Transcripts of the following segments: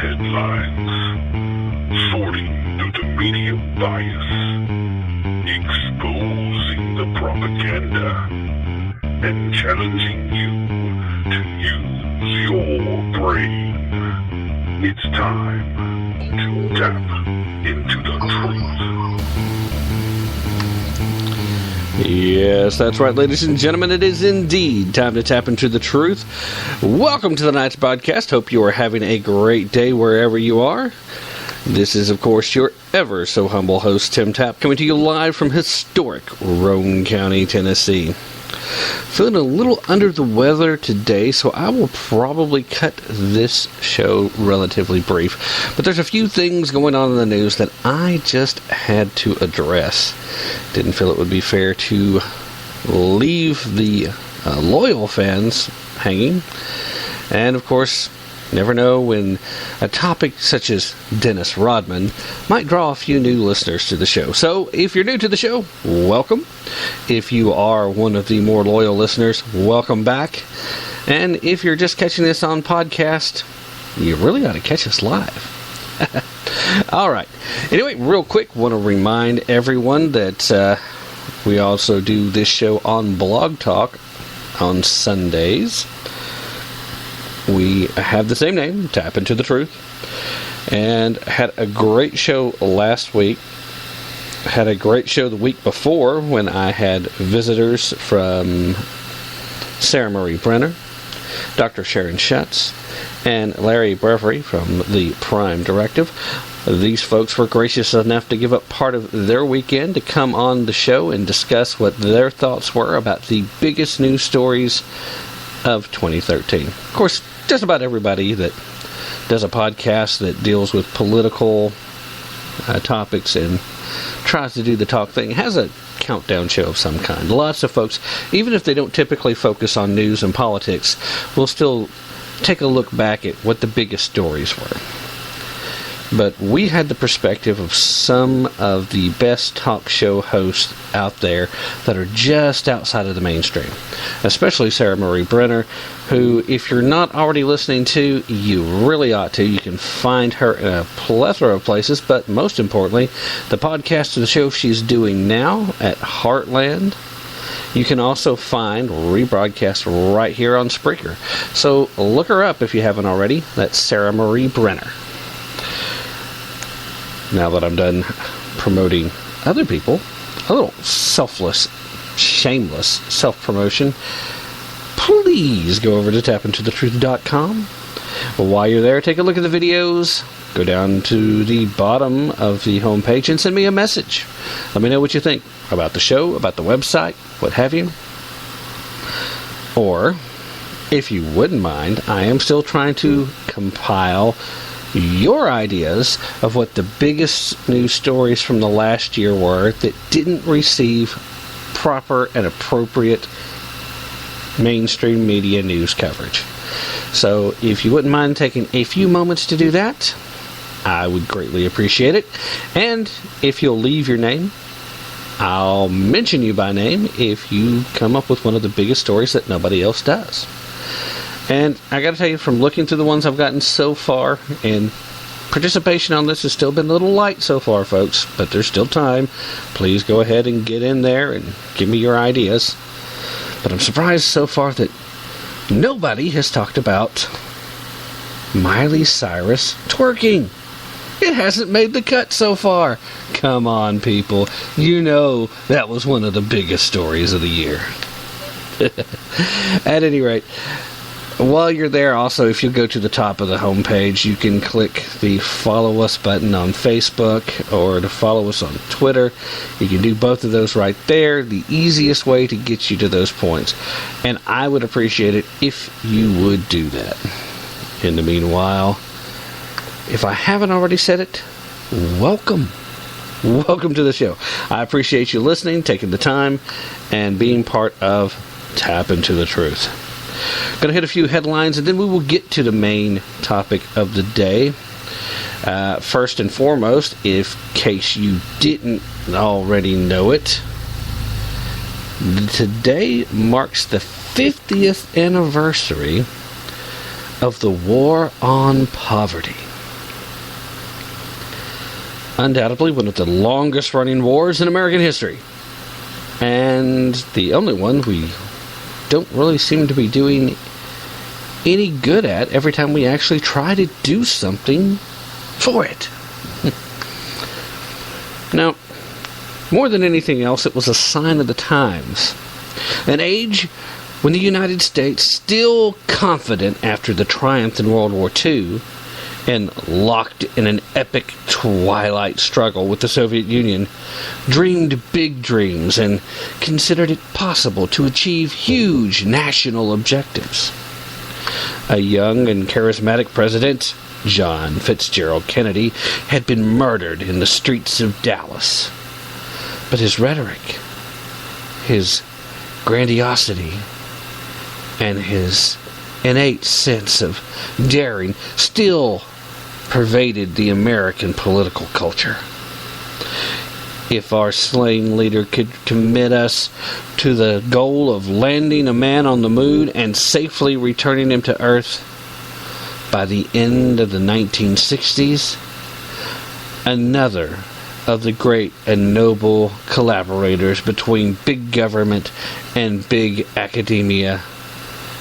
headlines, sorting through the media bias, exposing the propaganda, and challenging you to use your brain. It's time to tap into the truth. Yes, that's right, ladies and gentlemen. It is indeed time to tap into the truth. Welcome to the night's podcast. Hope you are having a great day wherever you are. This is, of course, your ever so humble host, Tim Tapp, coming to you live from historic Roane County, Tennessee. Feeling a little under the weather today, so I will probably cut this show relatively brief. But there's a few things going on in the news that I just had to address. Didn't feel it would be fair to leave the loyal fans hanging. And, of course, never know when a topic such as Dennis Rodman might draw a few new listeners to the show. So, if you're new to the show, welcome. If you are one of the more loyal listeners, welcome back. And if you're just catching this on podcast, you really ought to catch us live. All right. Anyway, real quick, want to remind everyone that we also do this show on Blog Talk on Sundays. We have the same name, Tap Into the Truth, and had a great show last week. Had a great show the week before when I had visitors from Sarah Marie Brenner, Dr. Sharon Schutz, and Larry Brevery from the Prime Directive. These folks were gracious enough to give up part of their weekend to come on the show and discuss what their thoughts were about the biggest news stories of 2013. Of course, just about everybody that does a podcast that deals with political topics and tries to do the talk thing has a countdown show of some kind. Lots of folks, even if they don't typically focus on news and politics, will still take a look back at what the biggest stories were. But we had the perspective of some of the best talk show hosts out there that are just outside of the mainstream. Especially Sarah Marie Brenner, who, if you're not already listening to, you really ought to. You can find her in a plethora of places, but most importantly, the podcast of the show she's doing now at Heartland. You can also find rebroadcast right here on Spreaker. So look her up if you haven't already. That's Sarah Marie Brenner. Now that I'm done promoting other people, a little selfless, shameless self-promotion, please go over to tapintothetruth.com. While you're there, take a look at the videos, go down to the bottom of the homepage and send me a message. Let me know what you think about the show, about the website, what have you. Or, if you wouldn't mind, I am still trying to compile your ideas of what the biggest news stories from the last year were that didn't receive proper and appropriate mainstream media news coverage. So if you wouldn't mind taking a few moments to do that, I would greatly appreciate it. And if you'll leave your name, I'll mention you by name if you come up with one of the biggest stories that nobody else does. And I got to tell you, from looking through the ones I've gotten so far, and participation on this has still been a little light so far, folks, but there's still time. Please go ahead and get in there and give me your ideas. But I'm surprised so far that nobody has talked about Miley Cyrus twerking. It hasn't made the cut so far. Come on, people. You know that was one of the biggest stories of the year. At any rate, while you're there, also, if you go to the top of the homepage, you can click the follow us button on Facebook or to follow us on Twitter. You can do both of those right there. The easiest way to get you to those points. And I would appreciate it if you would do that. In the meanwhile, if I haven't already said it, welcome. Welcome to the show. I appreciate you listening, taking the time, and being part of Tap Into the Truth. Going to hit a few headlines, and then we will get to the main topic of the day. First and foremost, in case you didn't already know it, today marks the 50th anniversary of the War on Poverty. undoubtedly one of the longest-running wars in American history. And the only one we don't really seem to be doing any good at every time we actually try to do something for it. Now, more than anything else, it was a sign of the times. An age when the United States, still confident after the triumph in World War II, and locked in an epic twilight struggle with the Soviet Union, dreamed big dreams and considered it possible to achieve huge national objectives. A young and charismatic president, John Fitzgerald Kennedy, had been murdered in the streets of Dallas. But his rhetoric, his grandiosity, and his innate sense of daring still pervaded the American political culture. If our slain leader could commit us to the goal of landing a man on the moon and safely returning him to Earth by the end of the 1960s, another of the great and noble collaborators between big government and big academia,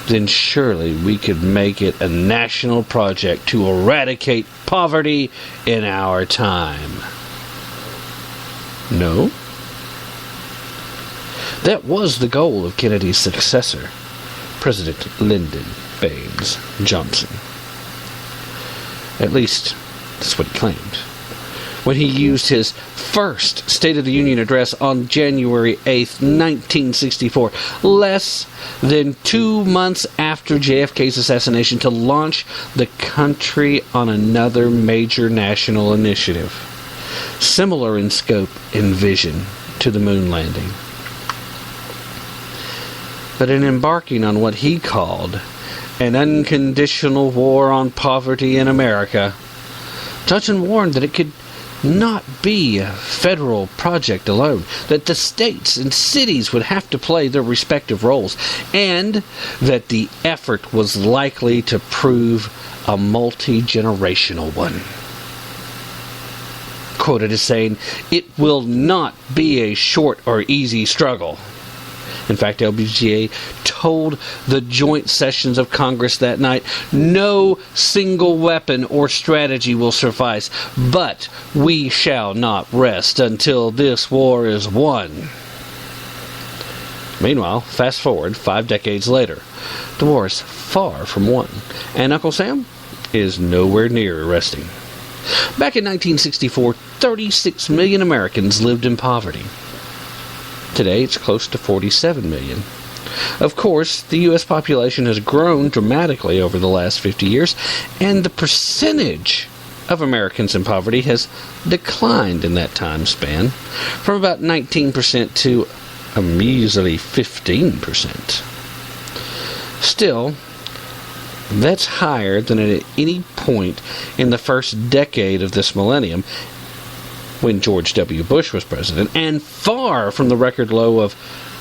then surely we could make it a national project to eradicate poverty in our time. No? That was the goal of Kennedy's successor, President Lyndon Baines Johnson. At least, that's what he claimed. When he used his first State of the Union address on January 8th, 1964, less than 2 months after JFK's assassination, to launch the country on another major national initiative, similar in scope and vision to the moon landing. But in embarking on what he called an unconditional war on poverty in America, Johnson warned that it could not be a federal project alone, that the states and cities would have to play their respective roles, and that the effort was likely to prove a multi-generational one. Quoted as saying, "It will not be a short or easy struggle." In fact, LBGA told the joint sessions of Congress that night, "No single weapon or strategy will suffice, but we shall not rest until this war is won." Meanwhile, fast forward 5 decades later, the war is far from won, and Uncle Sam is nowhere near resting. Back in 1964, 36 million Americans lived in poverty. Today, it's close to 47 million. Of course, the U.S. population has grown dramatically over the last 50 years, and the percentage of Americans in poverty has declined in that time span, from about 19% to a measly 15%. Still, that's higher than at any point in the first decade of this millennium, when George W. Bush was president, and far from the record low of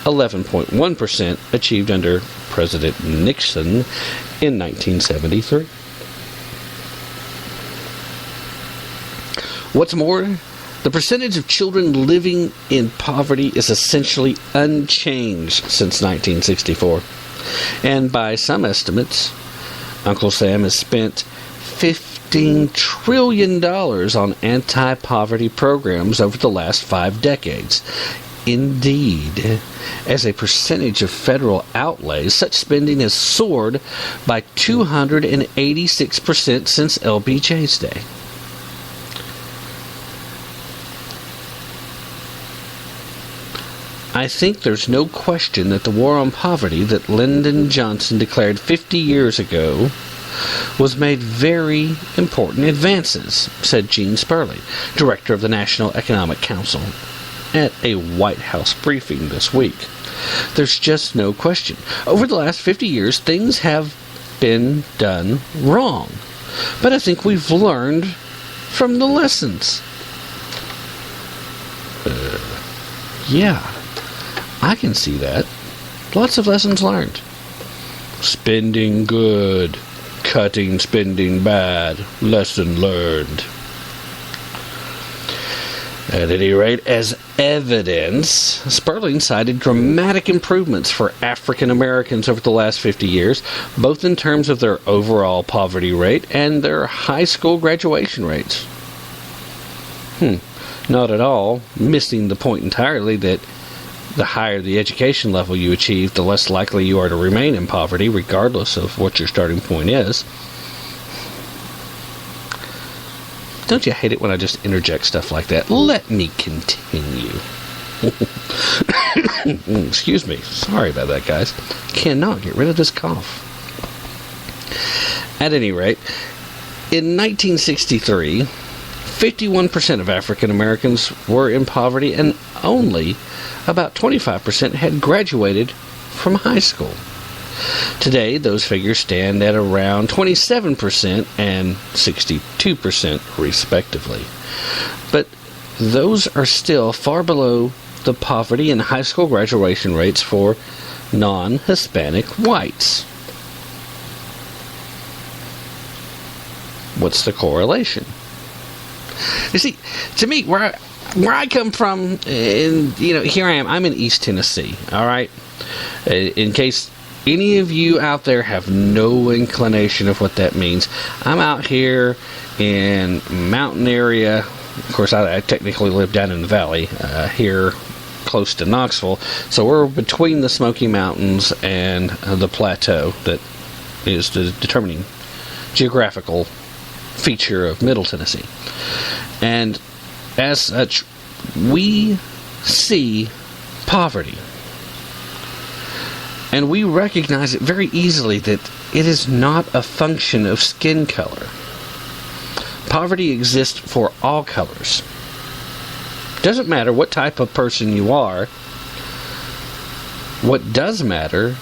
11.1% achieved under President Nixon in 1973. What's more, the percentage of children living in poverty is essentially unchanged since 1964. And by some estimates, Uncle Sam has spent $15 trillion on anti-poverty programs over the last 5 decades. Indeed, as a percentage of federal outlays, such spending has soared by 286% since LBJ's day. I think there's no question that the war on poverty that Lyndon Johnson declared 50 years ago was made very important advances, said Gene Sperling, director of the National Economic Council, at a White House briefing this week. There's just no question. Over the last 50 years, things have been done wrong. But I think we've learned from the lessons. Yeah, I can see that. Lots of lessons learned. Spending good, cutting spending bad. Lesson learned. At any rate, as evidence, Sperling cited dramatic improvements for African Americans over the last 50 years, both in terms of their overall poverty rate and their high school graduation rates. Not at all, missing the point entirely that the higher the education level you achieve, the less likely you are to remain in poverty, regardless of what your starting point is. Don't you hate it when I just interject stuff like that? Let me continue. Excuse me. Sorry about that, guys. Cannot get rid of this cough. At any rate, in 1963, 51% of African Americans were in poverty, and only about 25% had graduated from high school. Today, those figures stand at around 27% and 62%, respectively. But those are still far below the poverty and high school graduation rates for non-Hispanic whites. What's the correlation? You see, to me, where I come from, and here I am. I'm in East Tennessee. All right. In case any of you out there have no inclination of what that means, I'm out here in mountain area. Of course, I technically live down in the valley here, close to Knoxville. So we're between the Smoky Mountains and the plateau that is the determining geographical feature of Middle Tennessee. And as such, we see poverty. And we recognize it very easily that it is not a function of skin color. Poverty exists for all colors. Doesn't matter what type of person you are. What does matter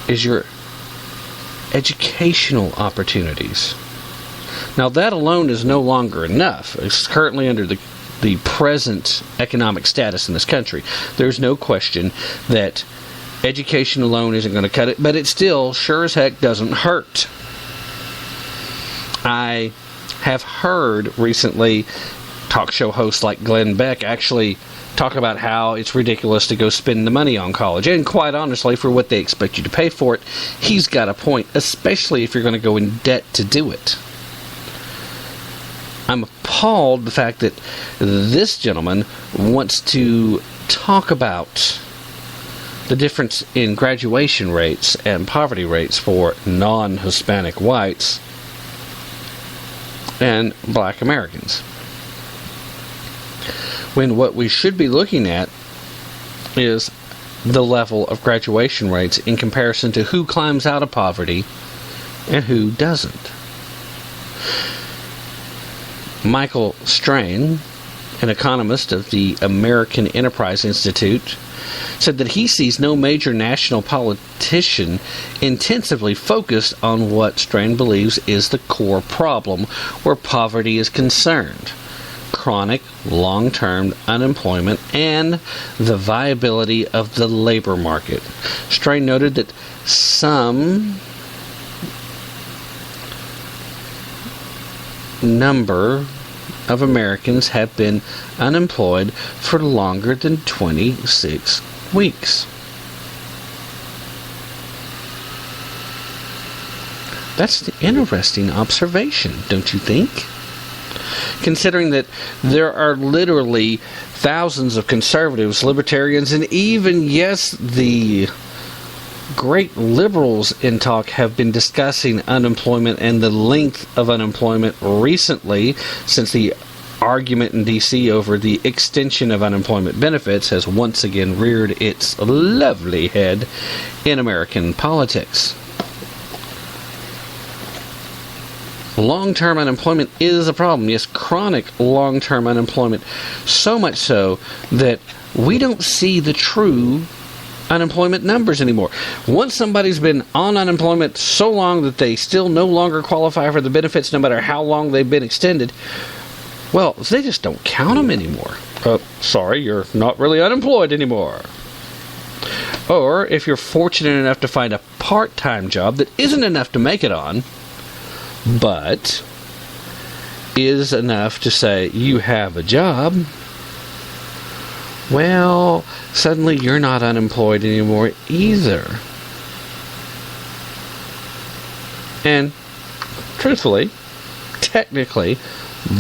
is your educational opportunities. Now, that alone is no longer enough. It's currently under the present economic status in this country. There's no question that education alone isn't going to cut it, but it still sure as heck doesn't hurt. I have heard recently talk show hosts like Glenn Beck actually talk about how it's ridiculous to go spend the money on college. And quite honestly, for what they expect you to pay for it, he's got a point, especially if you're going to go in debt to do it. I'm appalled the fact that this gentleman wants to talk about the difference in graduation rates and poverty rates for non-Hispanic whites and black Americans, when what we should be looking at is the level of graduation rates in comparison to who climbs out of poverty and who doesn't. Michael Strain, an economist of the American Enterprise Institute, said that he sees no major national politician intensively focused on what Strain believes is the core problem where poverty is concerned: chronic, long-term unemployment and the viability of the labor market. Strain noted that some number of Americans have been unemployed for longer than 26 weeks. That's an interesting observation, don't you think? Considering that there are literally thousands of conservatives, libertarians, and even, yes, the great liberals in talk have been discussing unemployment and the length of unemployment recently, since the argument in D.C. over the extension of unemployment benefits has once again reared its lovely head in American politics. Long-term unemployment is a problem. Yes, chronic long-term unemployment. So much so that we don't see the true unemployment numbers anymore. Once somebody's been on unemployment so long that they still no longer qualify for the benefits no matter how long they've been extended, well, they just don't count them anymore. Sorry, you're not really unemployed anymore. Or if you're fortunate enough to find a part-time job that isn't enough to make it on, but is enough to say you have a job, well, suddenly you're not unemployed anymore either. And truthfully, technically,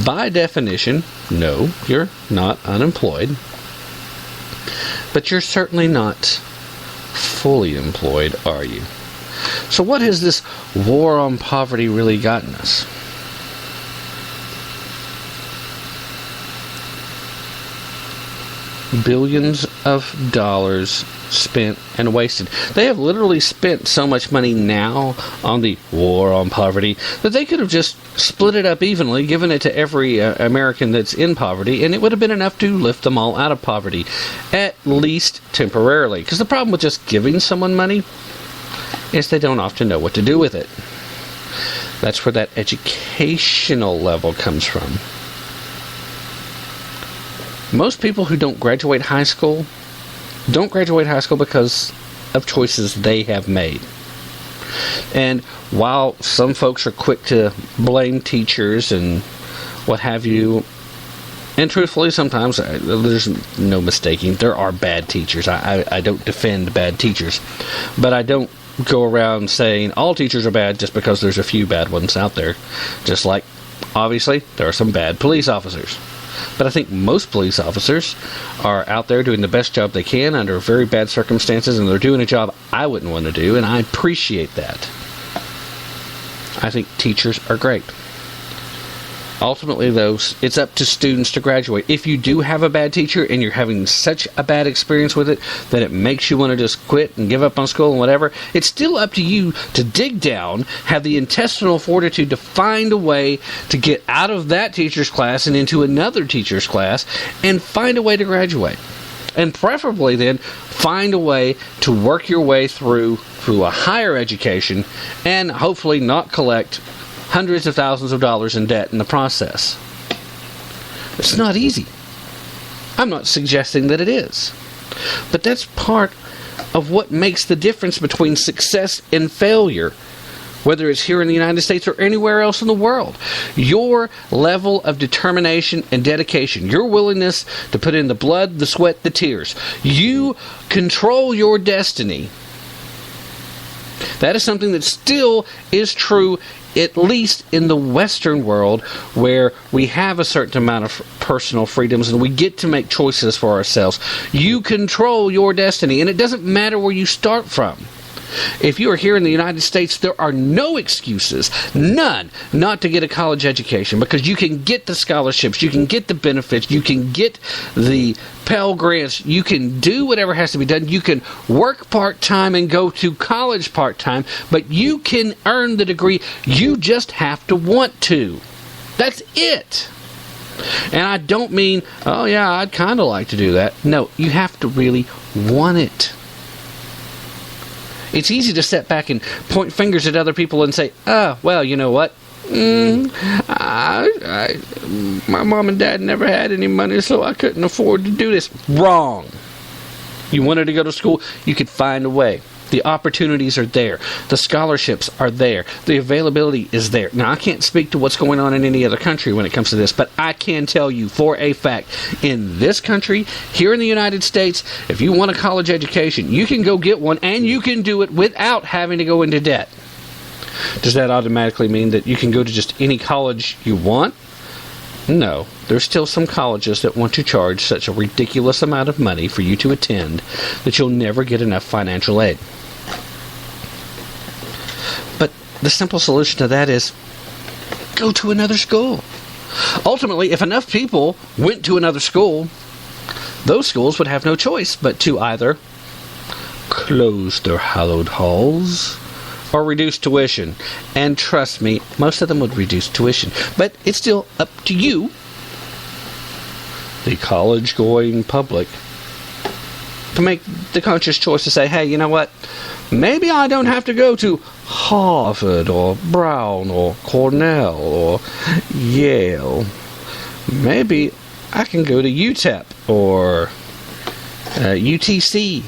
by definition, no, you're not unemployed. But you're certainly not fully employed, are you? So what has this war on poverty really gotten us? Billions of dollars spent and wasted. They have literally spent so much money now on the war on poverty that they could have just split it up evenly, given it to every American that's in poverty, and it would have been enough to lift them all out of poverty, at least temporarily. Because the problem with just giving someone money is they don't often know what to do with it. That's where that educational level comes from. Most people who don't graduate high school don't graduate high school because of choices they have made. And while some folks are quick to blame teachers and what have you, and truthfully sometimes there's no mistaking, there are bad teachers. I don't defend bad teachers, but I don't go around saying all teachers are bad just because there's a few bad ones out there. Just like, obviously, there are some bad police officers. But I think most police officers are out there doing the best job they can under very bad circumstances, and they're doing a job I wouldn't want to do, and I appreciate that. I think teachers are great. Ultimately, though, it's up to students to graduate. If you do have a bad teacher and you're having such a bad experience with it that it makes you want to just quit and give up on school and whatever, it's still up to you to dig down, have the intestinal fortitude to find a way to get out of that teacher's class and into another teacher's class and find a way to graduate. And preferably then, find a way to work your way through a higher education and hopefully not collect hundreds of thousands of dollars in debt in the process. It's not easy. I'm not suggesting that it is. But that's part of what makes the difference between success and failure, whether it's here in the United States or anywhere else in the world. Your level of determination and dedication, your willingness to put in the blood, the sweat, the tears. You control your destiny. That is something that still is true, at least in the Western world, where we have a certain amount of personal freedoms and we get to make choices for ourselves. You control your destiny, and it doesn't matter where you start from. If you are here in the United States, there are no excuses, none, not to get a college education, because you can get the scholarships, you can get the benefits, you can get the Pell Grants, you can do whatever has to be done, you can work part-time and go to college part-time, but you can earn the degree, you just have to want to. That's it. And I don't mean, oh yeah, I'd kind of like to do that. No, you have to really want it. It's easy to step back and point fingers at other people and say, well, you know what? My mom and dad never had any money, so I couldn't afford to do this. Wrong. You wanted to go to school, you could find a way. The opportunities are there. The scholarships are there. The availability is there. Now, I can't speak to what's going on in any other country when it comes to this, but I can tell you for a fact, in this country, here in the United States, if you want a college education, you can go get one, and you can do it without having to go into debt. Does that automatically mean that you can go to just any college you want? No. There's still some colleges that want to charge such a ridiculous amount of money for you to attend that you'll never get enough financial aid. But the simple solution to that is go to another school. Ultimately, if enough people went to another school, those schools would have no choice but to either close their hallowed halls or reduce tuition. And trust me, most of them would reduce tuition. But it's still up to you, the college-going public, to make the conscious choice to say, hey, you know what? Maybe I don't have to go to Harvard or Brown or Cornell or Yale. Maybe I can go to UTEP or UTC.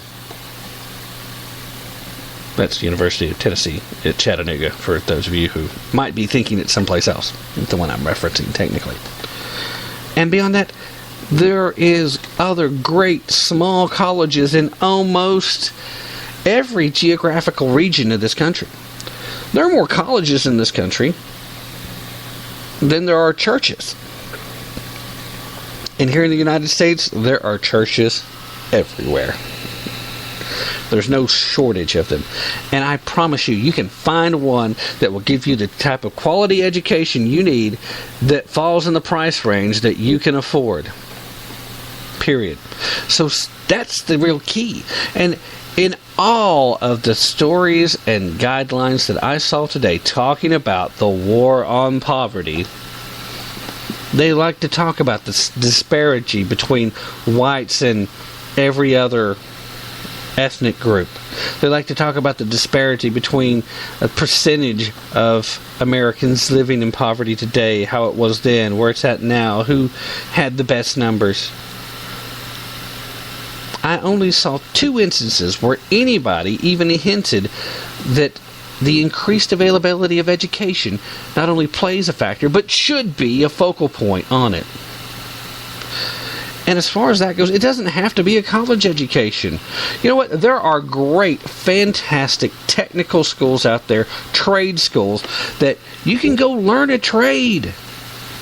That's the University of Tennessee at Chattanooga, for those of you who might be thinking it's someplace else. It's the one I'm referencing, technically. And beyond that, there is other great small colleges in almost every geographical region of this country. There are more colleges in this country than there are churches. And here in the United States, there are churches everywhere. There's no shortage of them. And I promise you, you can find one that will give you the type of quality education you need that falls in the price range that you can afford. Period. So that's the real key. And in all of the stories and guidelines that I saw today talking about the war on poverty, they like to talk about this disparity between whites and every other ethnic group. They like to talk about the disparity between a percentage of Americans living in poverty today, how it was then, where it's at now, who had the best numbers. I only saw 2 instances where anybody even hinted that the increased availability of education not only plays a factor, but should be a focal point on it. And as far as that goes, it doesn't have to be a college education. You know what? There are great, fantastic technical schools out there, trade schools, that you can go learn a trade.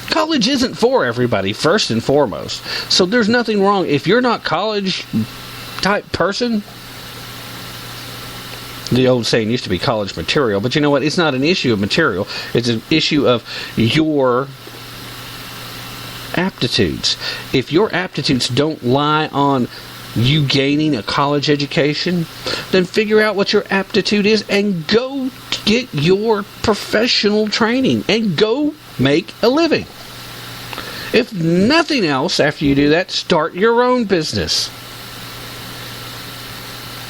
College isn't for everybody, first and foremost. So there's nothing wrong. If you're not college-type person, the old saying used to be college material, but you know what? It's not an issue of material. It's an issue of your aptitudes. If your aptitudes don't lie on you gaining a college education, then figure out what your aptitude is and go get your professional training and go make a living. If nothing else, after you do that, start your own business.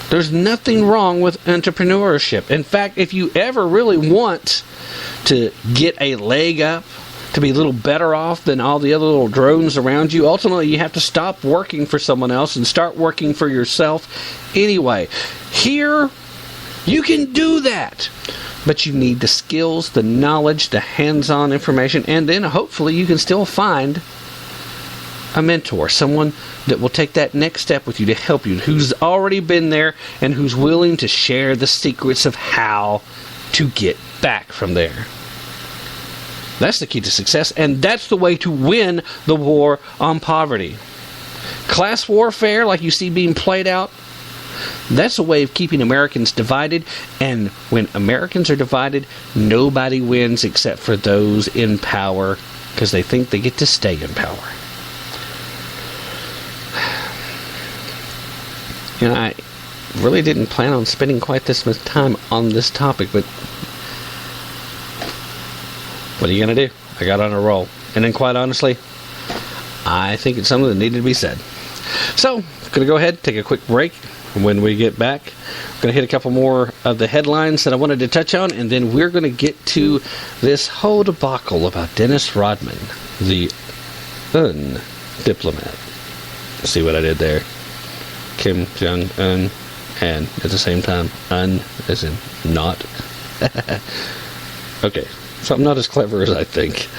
There's nothing wrong with entrepreneurship. In fact, if you ever really want to get a leg up, to be a little better off than all the other little drones around you, ultimately you have to stop working for someone else and start working for yourself anyway. Here, you can do that. But you need the skills, the knowledge, the hands-on information, and then hopefully you can still find a mentor, someone that will take that next step with you to help you, who's already been there and who's willing to share the secrets of how to get back from there. That's the key to success, and that's the way to win the war on poverty. Class warfare, like you see being played out, that's a way of keeping Americans divided, and when Americans are divided, nobody wins except for those in power, because they think they get to stay in power. You know, I really didn't plan on spending quite this much time on this topic, but what are you going to do? I got on a roll. And then quite honestly, I think it's something that needed to be said. So, going to go ahead, take a quick break. When we get back, I'm going to hit a couple more of the headlines that I wanted to touch on, and then we're going to get to this whole debacle about Dennis Rodman, the Un-Diplomat. See what I did there? Kim-jung-un, and at the same time, un as in not. Okay, so I'm not as clever as I think.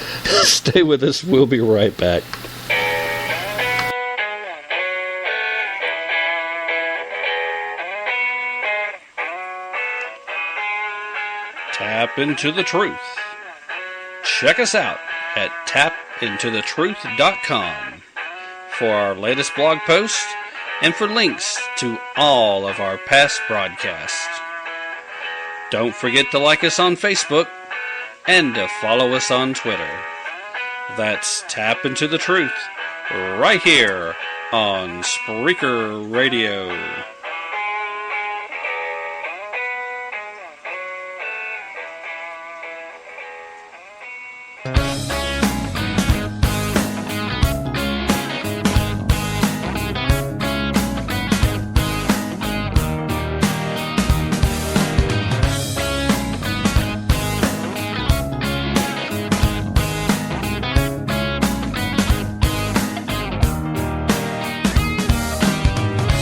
Stay with us. We'll be right back. Tap into the truth. Check us out at tapintothetruth.com for our latest blog posts and for links to all of our past broadcasts. Don't forget to like us on Facebook and to follow us on Twitter. That's Tap Into the Truth right here on Spreaker Radio.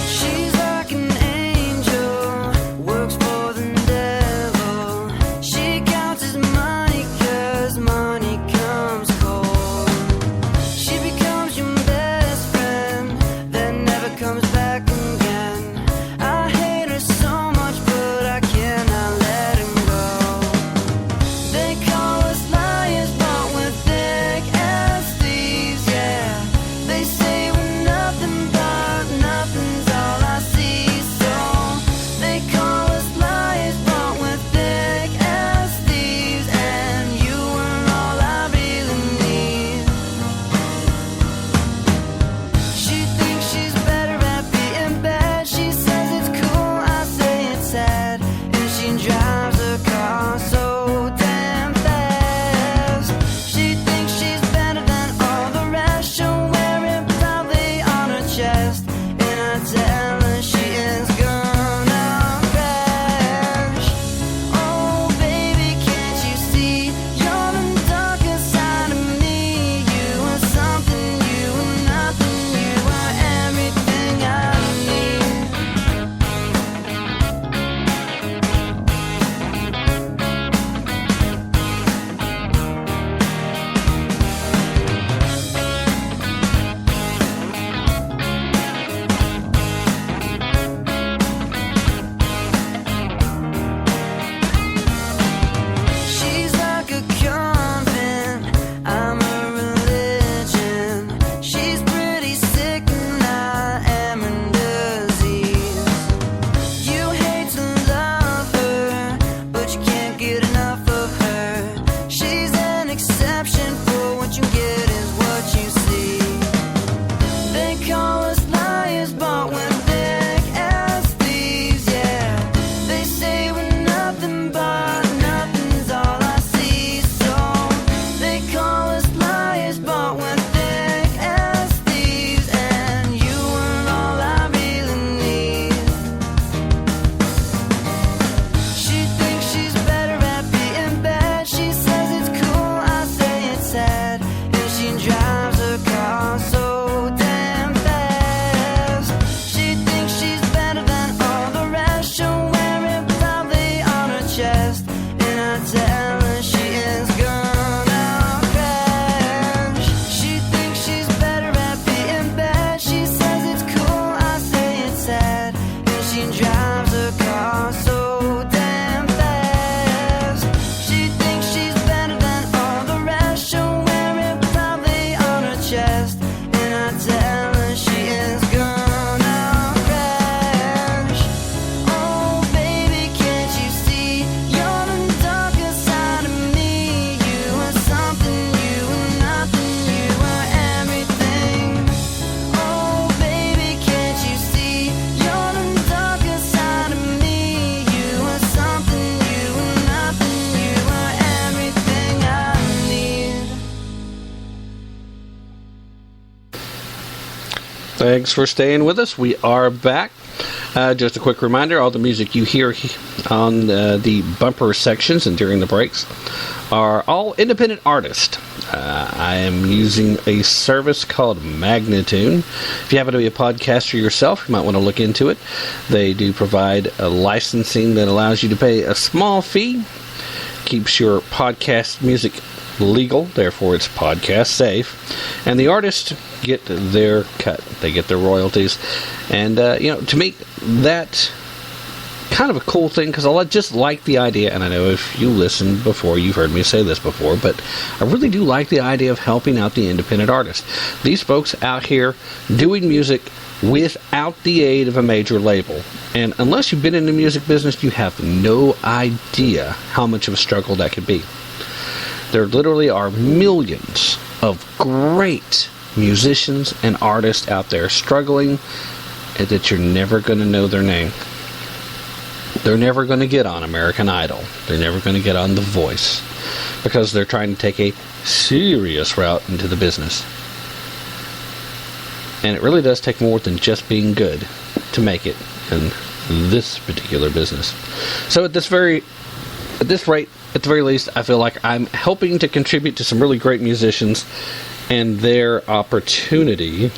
She's like comes back again. I hate her so much, but I cannot let him go. They call us liars, but we're thick as thieves, yeah. They say we're nothing, but nothing's all I see. So they call us liars, but we're thick as thieves, and you are all I really need. She thinks she's better at being bad. She says it's cool, I say it's sad. And she drives her car so damn fast. She thinks she's better than all the rest. She'll wear it proudly on her chest. And I tell her she is gonna crash. Oh baby, can't you see? You're the darker side of me. You are something, you are nothing. You are everything I need. She's like a convent, I'm a religion. She's pretty sick and I am in disease. You hate to love her, but you can't get enough of her. She's an exception, for what you get is what you see. They call us liars, but we're thick as thieves, yeah. They say we're nothing, but nothing's all I see. So they call us liars, but we're thick as thieves, and you are all I really need. She thinks she's better at being bad. She says it's cool, I say it's sad. And she drives her car so damn fast. She thinks she's better than all the rest. She'll wear it proudly on her chest. And I tell her she is gonna crash. She thinks she's better at being bad. She says it's cool, I say it's sad. And she drives her car so damn fast. She thinks she's better than all the rest. She'll wear it proudly on her chest. And I tell her she is gonna crash. Oh baby, can't you see? You're the darker side of me. You are something, you are nothing. You are everything. Oh baby, can't you see? You're the darker side of me. You are something, you are nothing. You are everything I need. Thanks for staying with us. We are back. Just a quick reminder, all the music you hear on the bumper sections and during the breaks are all independent artists. I am using a service called Magnitude. If you happen to be a podcaster yourself, you might want to look into it. They do provide a licensing that allows you to pay a small fee, keeps your podcast music legal, therefore it's podcast safe, and the artists get their cut. They get their royalties. And to me, that kind of a cool thing, because I just like the idea, and I know if you listened before, you've heard me say this before, but I really do like the idea of helping out the independent artists. These folks out here doing music without the aid of a major label. And unless you've been in the music business, you have no idea how much of a struggle that could be. There literally are millions of great musicians and artists out there struggling, and that you're never going to know their name. They're never going to get on American Idol. They're never going to get on The Voice, because they're trying to take a serious route into the business. And it really does take more than just being good to make it in this particular business. So at the very least, I feel like I'm helping to contribute to some really great musicians and their opportunity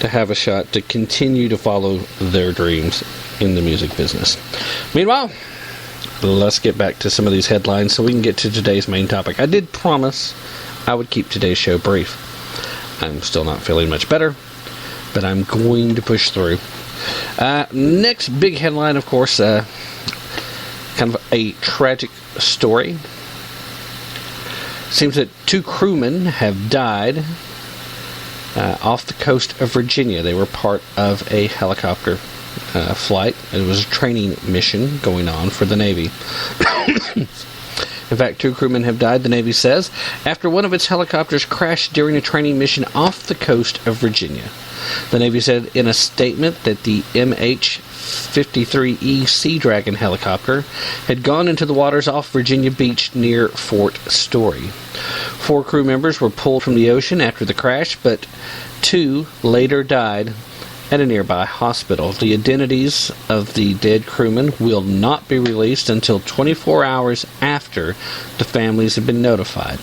to have a shot to continue to follow their dreams in the music business. Meanwhile, let's get back to some of these headlines so we can get to today's main topic. I did promise I would keep today's show brief. I'm still not feeling much better, but I'm going to push through. Next big headline, of course, kind of a tragic story. Seems that 2 crewmen have died off the coast of Virginia. They were part of a helicopter flight. It was a training mission going on for the Navy. In fact, 2 crewmen have died, the Navy says, after one of its helicopters crashed during a training mission off the coast of Virginia. The Navy said in a statement that the MH-53E Sea Dragon helicopter had gone into the waters off Virginia Beach near Fort Story. 4 crew members were pulled from the ocean after the crash, but 2 later died at a nearby hospital. The identities of the dead crewmen will not be released until 24 hours after the families have been notified.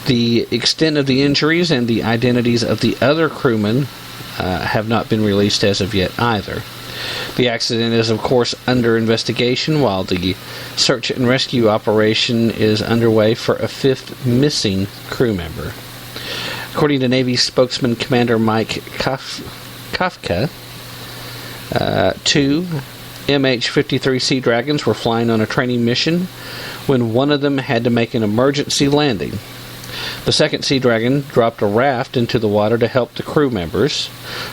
The extent of the injuries and the identities of the other crewmen have not been released as of yet either. The accident is, of course, under investigation while the search and rescue operation is underway for a 5th missing crew member. According to Navy spokesman Commander Mike Kafka, 2 MH-53 Sea Dragons were flying on a training mission when one of them had to make an emergency landing. The second Sea Dragon dropped a raft into the water to help the crew members,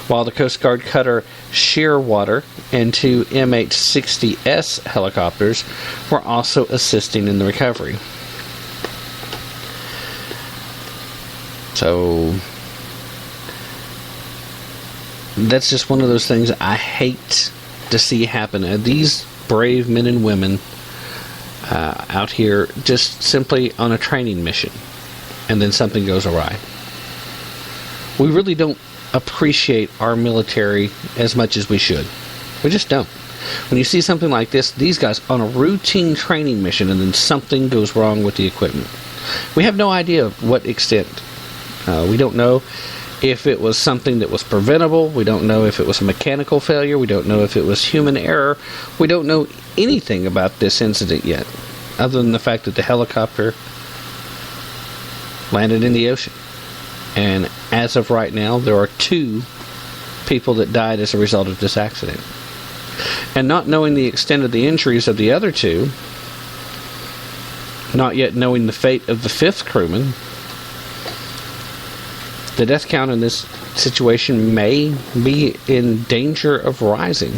while the Coast Guard cutter Shearwater and 2 MH-60S helicopters were also assisting in the recovery. So that's just one of those things I hate to see happen. These brave men and women out here just simply on a training mission, and then something goes awry. We really don't appreciate our military as much as we should. We just don't. When you see something like this, these guys on a routine training mission, and then something goes wrong with the equipment. We have no idea of what extent. We don't know if it was something that was preventable. We don't know if it was a mechanical failure. We don't know if it was human error. We don't know anything about this incident yet, other than the fact that the helicopter landed in the ocean. And as of right now, there are 2 people that died as a result of this accident. And not knowing the extent of the injuries of the other 2, not yet knowing the fate of the 5th crewman, the death count in this situation may be in danger of rising.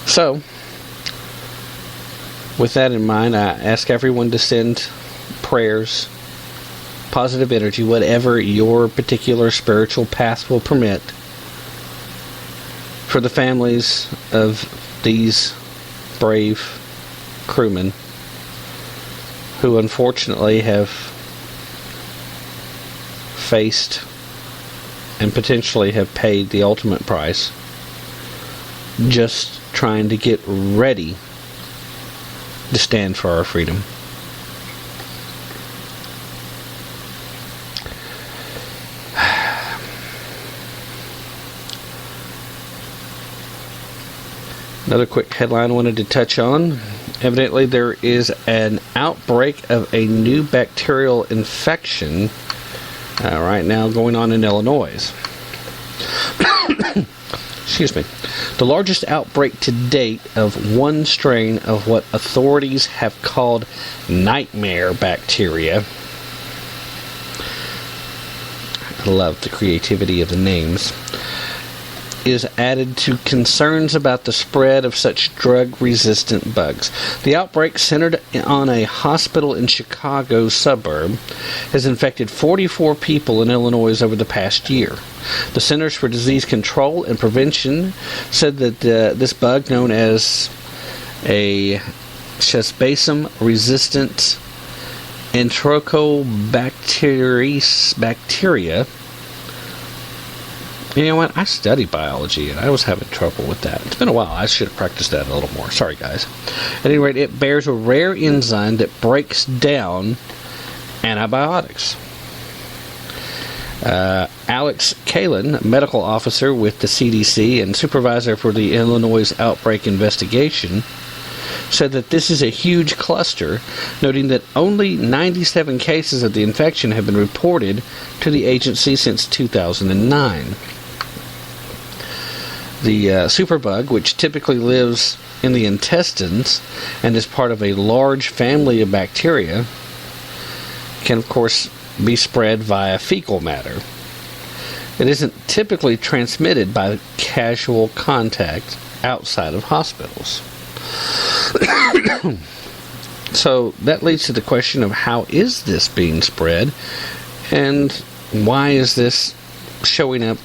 So, with that in mind, I ask everyone to send prayers, positive energy, whatever your particular spiritual path will permit, for the families of these brave crewmen who unfortunately have faced and potentially have paid the ultimate price just trying to get ready to stand for our freedom. Another quick headline I wanted to touch on. Evidently there is an outbreak of a new bacterial infection right now going on in Illinois. Excuse me. The largest outbreak to date of one strain of what authorities have called nightmare bacteria. I love the creativity of the names. Is added to concerns about the spread of such drug-resistant bugs. The outbreak, centered on a hospital in Chicago suburb, has infected 44 people in Illinois over the past year. The Centers for Disease Control and Prevention said that this bug, known as a Chesbacum-resistant bacteria. You know what? I studied biology, and I was having trouble with that. It's been a while. I should have practiced that a little more. Sorry, guys. At any rate, it bears a rare enzyme that breaks down antibiotics. Alex Kalin, medical officer with the CDC and supervisor for the Illinois outbreak investigation, said that this is a huge cluster, noting that only 97 cases of the infection have been reported to the agency since 2009. The superbug, which typically lives in the intestines and is part of a large family of bacteria, can of course be spread via fecal matter. It isn't typically transmitted by casual contact outside of hospitals. So that leads to the question of how is this being spread, and why is this showing up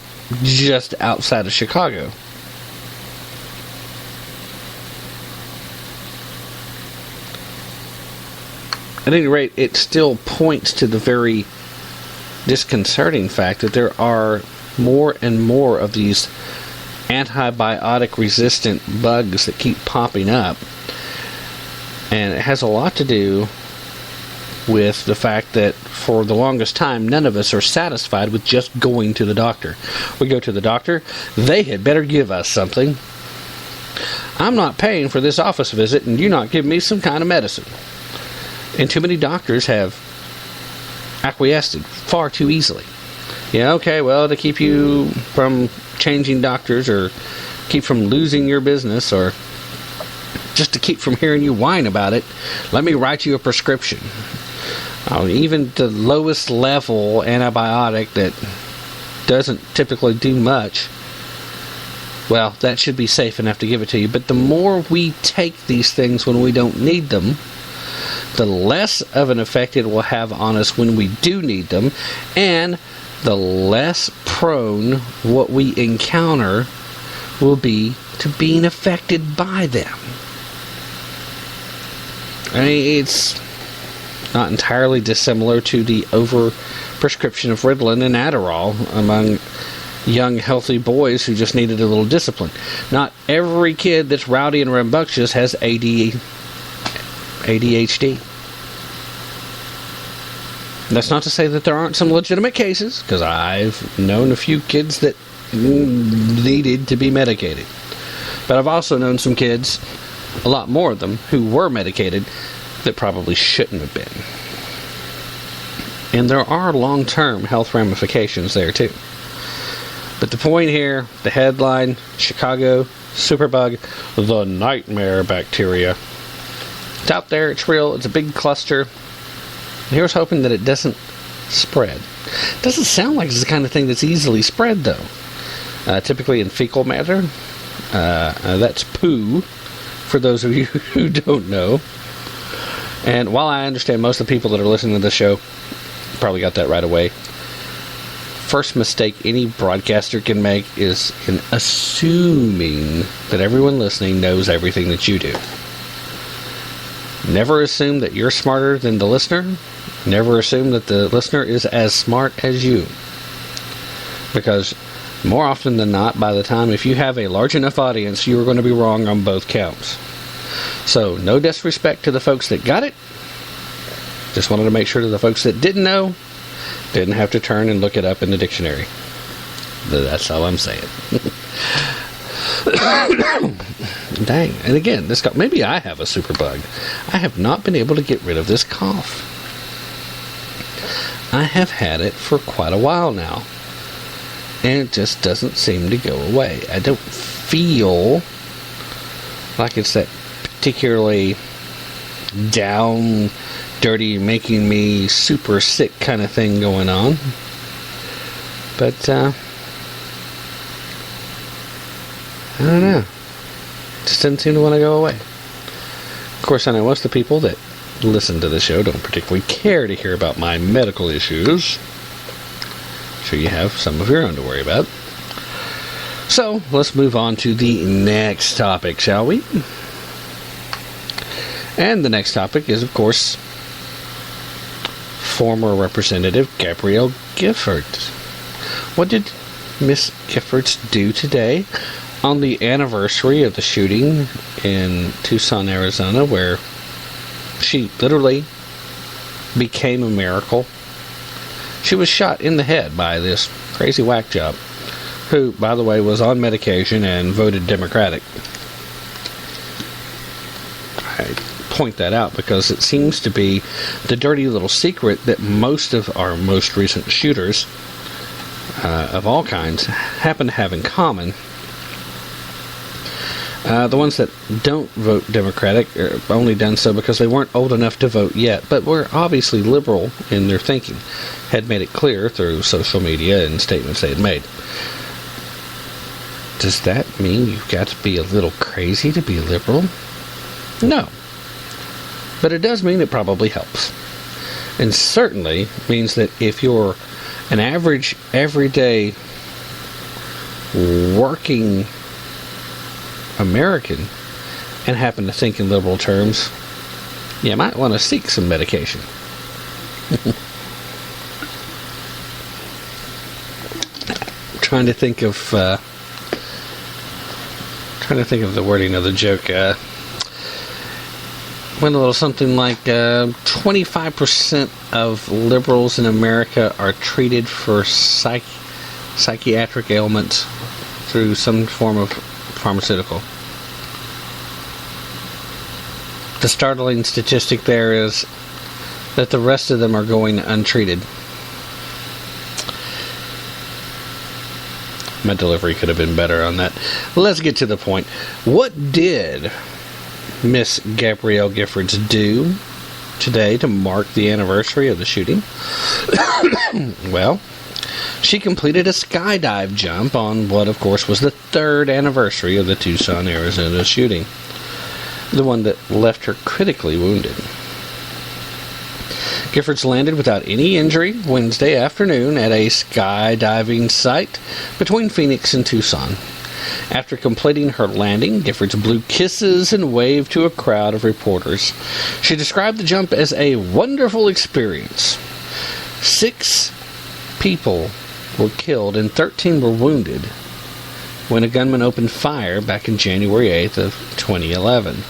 just outside of Chicago? At any rate, it still points to the very disconcerting fact that there are more and more of these antibiotic-resistant bugs that keep popping up. And it has a lot to do with the fact that for the longest time, none of us are satisfied with just going to the doctor. We go to the doctor, they had better give us something. I'm not paying for this office visit, and you not give me some kind of medicine. And too many doctors have acquiesced far too easily. Yeah, okay, well, to keep you from changing doctors, or keep from losing your business, or just to keep from hearing you whine about it, let me write you a prescription. Even the lowest level antibiotic that doesn't typically do much, well, that should be safe enough to give it to you. But the more we take these things when we don't need them, the less of an effect it will have on us when we do need them, and the less prone what we encounter will be to being affected by them. I mean, it's not entirely dissimilar to the over-prescription of Ritalin and Adderall among young, healthy boys who just needed a little discipline. Not every kid that's rowdy and rambunctious has ADHD. That's not to say that there aren't some legitimate cases, because I've known a few kids that needed to be medicated. But I've also known some kids, a lot more of them, who were medicated that probably shouldn't have been. And there are long-term health ramifications there too. But the point here, the headline, Chicago superbug, the nightmare bacteria. It's out there, it's real, it's a big cluster. Here's hoping that it doesn't spread. It doesn't sound like it's the kind of thing that's easily spread, though. Typically in fecal matter. That's poo, for those of you who don't know. And while I understand most of the people that are listening to this show probably got that right away, first mistake any broadcaster can make is in assuming that everyone listening knows everything that you do. Never assume that you're smarter than the listener. Never assume that the listener is as smart as you. Because more often than not, by the time, if you have a large enough audience, you are going to be wrong on both counts. So, no disrespect to the folks that got it. Just wanted to make sure that the folks that didn't know didn't have to turn and look it up in the dictionary. That's all I'm saying. Dang. And again, maybe I have a superbug. I have not been able to get rid of this cough. I have had it for quite a while now, and it just doesn't seem to go away. I don't feel like it's that particularly down, dirty, making me super sick kind of thing going on. But I don't know. Just doesn't seem to want to go away. Of course, I know most of the people that listen to the show don't particularly care to hear about my medical issues. I'm sure you have some of your own to worry about. So, let's move on to the next topic, shall we? And the next topic is, of course, former Representative Gabrielle-Giffords. What did Miss Giffords do today on the anniversary of the shooting in Tucson, Arizona, where she literally became a miracle? She was shot in the head by this crazy whack job, who, by the way, was on medication and voted Democratic. point that out because it seems to be the dirty little secret that most of our most recent shooters of all kinds happen to have in common. The ones that don't vote Democratic are only done so because they weren't old enough to vote yet, but were obviously liberal in their thinking, had made it clear through social media and statements they had made. Does that mean you've got to be a little crazy to be liberal? No. But it does mean it probably helps. And certainly means that if you're an average, everyday, working American and happen to think in liberal terms, you might want to seek some medication. Trying to think of the wording of the joke. Went a little something like 25% of liberals in America are treated for psychiatric ailments through some form of pharmaceutical. The startling statistic there is that the rest of them are going untreated. My delivery could have been better on that. Let's get to the point. What did Miss Gabrielle-Giffords do today to mark the anniversary of the shooting? Well, she completed a skydive jump on what, of course, was the third anniversary of the Tucson, Arizona shooting. The one that left her critically wounded. Giffords landed without any injury Wednesday afternoon at a skydiving site between Phoenix and Tucson. After completing her landing, Giffords blew kisses and waved to a crowd of reporters. She described the jump as a wonderful experience. 6 people were killed and 13 were wounded when a gunman opened fire back in January 8th of 2011.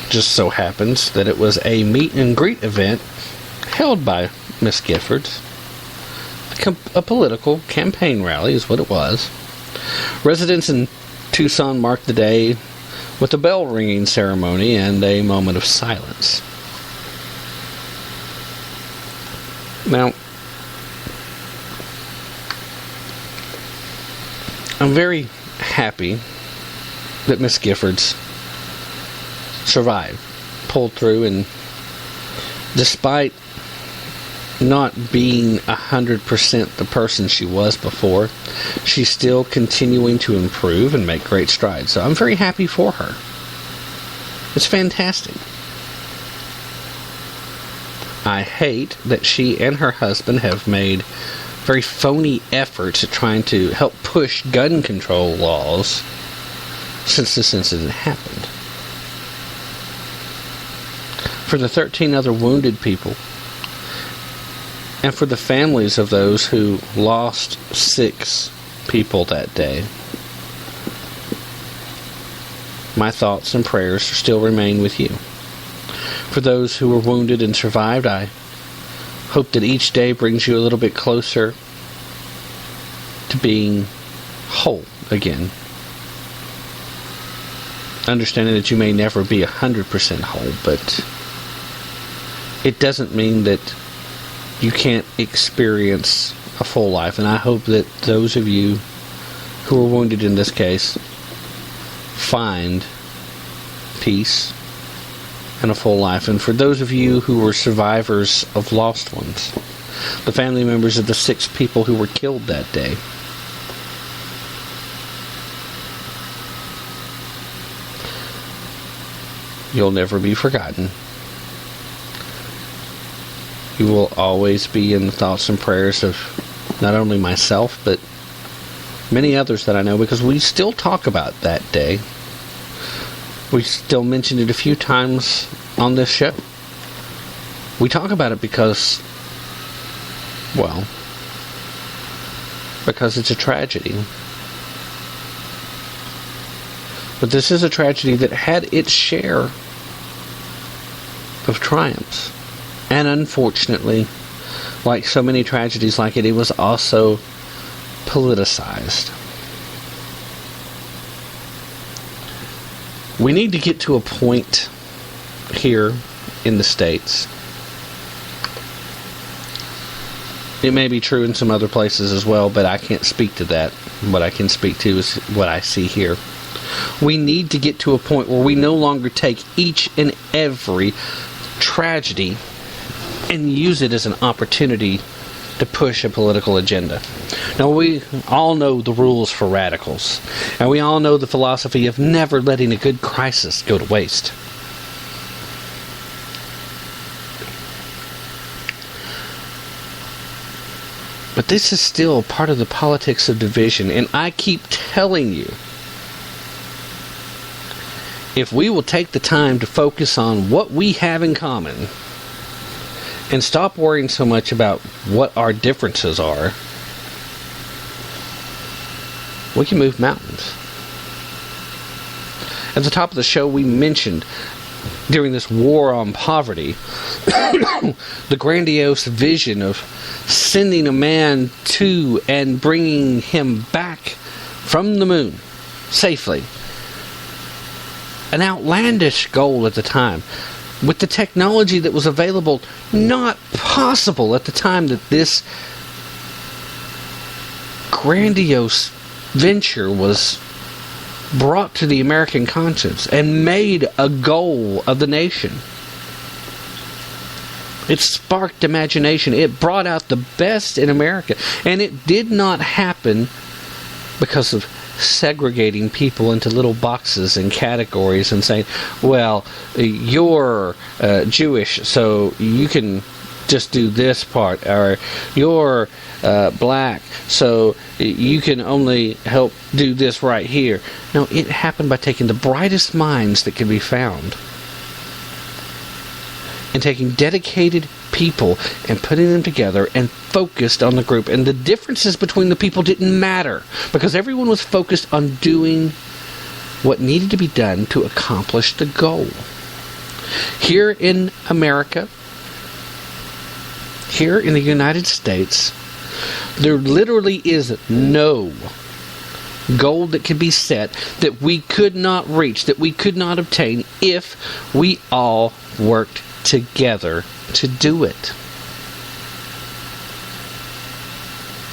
Just so happens that it was a meet and greet event held by Miss Giffords. A political campaign rally is what it was. Residents in Tucson marked the day with a bell ringing ceremony and a moment of silence. Now, I'm very happy that Miss Giffords survived, pulled through, and despite not being 100% the person she was before, she's still continuing to improve and make great strides. So I'm very happy for her. It's fantastic. I hate that she and her husband have made very phony efforts at trying to help push gun control laws since this incident happened. For the 13 other wounded people, and for the families of those who lost 6 people that day, my thoughts and prayers still remain with you. For those who were wounded and survived, I hope that each day brings you a little bit closer to being whole again. Understanding that you may never be 100% whole, but it doesn't mean that you can't experience a full life. And I hope that those of you who were wounded in this case find peace and a full life. And for those of you who were survivors of lost ones, the family members of the 6 people who were killed that day, you'll never be forgotten. You will always be in the thoughts and prayers of not only myself, but many others that I know, because we still talk about that day. We still mention it a few times on this show. We talk about it because it's a tragedy. But this is a tragedy that had its share of triumphs. And unfortunately, like so many tragedies like it was also politicized. We need to get to a point here in the States. It may be true in some other places as well, but I can't speak to that. What I can speak to is what I see here. We need to get to a point where we no longer take each and every tragedy and use it as an opportunity to push a political agenda. Now, we all know the rules for radicals, and we all know the philosophy of never letting a good crisis go to waste. But this is still part of the politics of division, and I keep telling you, if we will take the time to focus on what we have in common and stop worrying so much about what our differences are, we can move mountains. At the top of the show, we mentioned during this war on poverty the grandiose vision of sending a man to and bringing him back from the moon safely. An outlandish goal at the time. With the technology that was available, not possible at the time that this grandiose venture was brought to the American conscience and made a goal of the nation. It sparked imagination. It brought out the best in America. And it did not happen because of segregating people into little boxes and categories and saying, well, you're Jewish, so you can just do this part, or you're black, so you can only help do this right here. No, it happened by taking the brightest minds that could be found and taking dedicated people and putting them together and focused on the group. And the differences between the people didn't matter because everyone was focused on doing what needed to be done to accomplish the goal. Here in America, here in the United States, there literally is no goal that could be set that we could not reach, that we could not obtain if we all worked together to do it.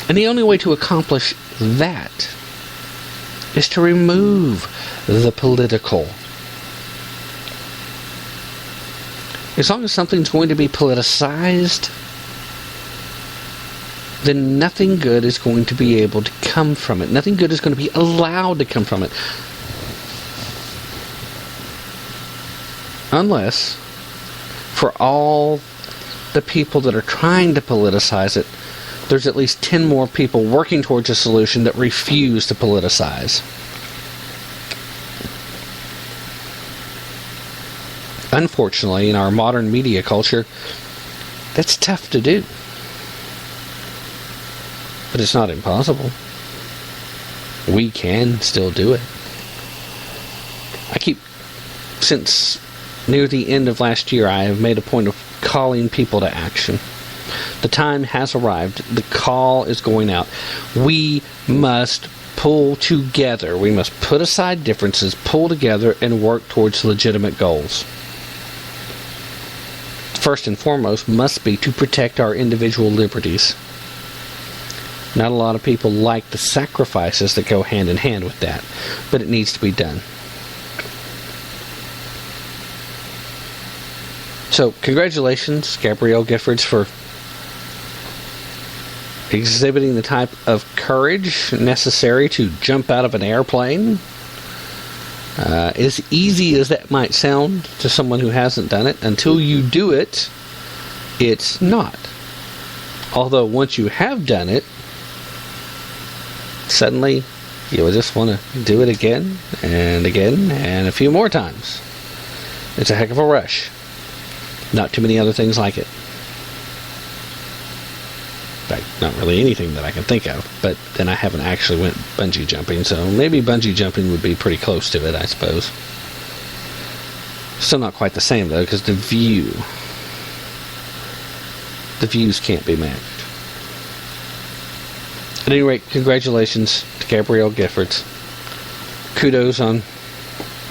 And the only way to accomplish that is to remove the political. As long as something's going to be politicized, then nothing good is going to be able to come from it. Nothing good is going to be allowed to come from it. Unless, for all the people that are trying to politicize it, there's at least 10 more people working towards a solution that refuse to politicize. Unfortunately, in our modern media culture, that's tough to do. But it's not impossible. We can still do it. Since near the end of last year, I have made a point of calling people to action. The time has arrived. The call is going out. We must pull together. We must put aside differences, pull together, and work towards legitimate goals. First and foremost must be to protect our individual liberties. Not a lot of people like the sacrifices that go hand in hand with that, but it needs to be done. So, congratulations, Gabrielle-Giffords, for exhibiting the type of courage necessary to jump out of an airplane. As easy as that might sound to someone who hasn't done it, until you do it, it's not. Although once you have done it, suddenly you'll just want to do it again and again and a few more times. It's a heck of a rush. Not too many other things like it. In fact, not really anything that I can think of. But then I haven't actually went bungee jumping, so maybe bungee jumping would be pretty close to it, I suppose. Still not quite the same, though, because the views can't be matched. At any rate, congratulations to Gabrielle-Giffords. Kudos on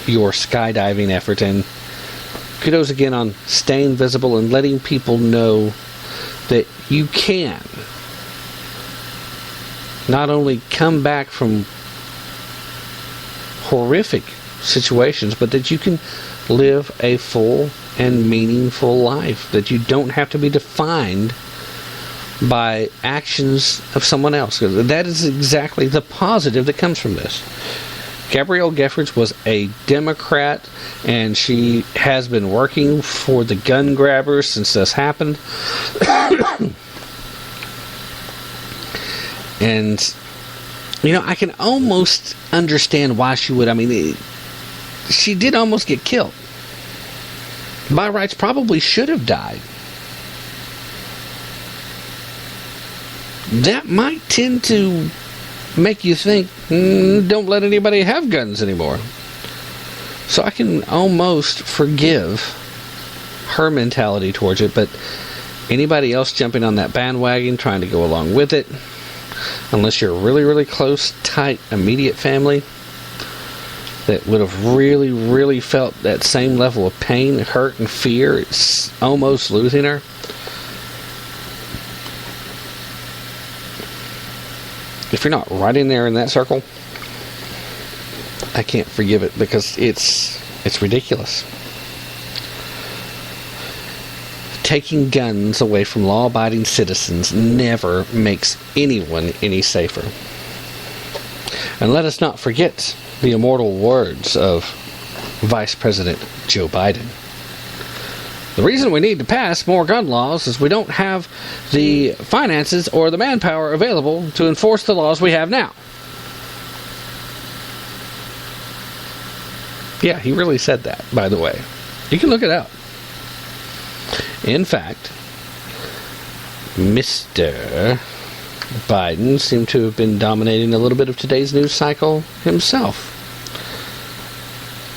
your skydiving efforts, and kudos again on staying visible and letting people know that you can not only come back from horrific situations, but that you can live a full and meaningful life, that you don't have to be defined by actions of someone else. That is exactly the positive that comes from this. Gabrielle-Giffords was a Democrat, and she has been working for the gun grabbers since this happened. And, you know, I can almost understand why she would. I mean, she did almost get killed. By rights, probably should have died. That might tend to make you think, don't let anybody have guns anymore. So I can almost forgive her mentality towards it, but anybody else jumping on that bandwagon, trying to go along with it, unless you're really, really close, tight, immediate family that would have really, really felt that same level of pain, hurt, and fear, it's almost losing her. If you're not right in there in that circle, I can't forgive it, because it's ridiculous. Taking guns away from law-abiding citizens never makes anyone any safer. And let us not forget the immortal words of Vice President Joe Biden. The reason we need to pass more gun laws is we don't have the finances or the manpower available to enforce the laws we have now. Yeah, he really said that, by the way. You can look it up. In fact, Mr. Biden seemed to have been dominating a little bit of today's news cycle himself.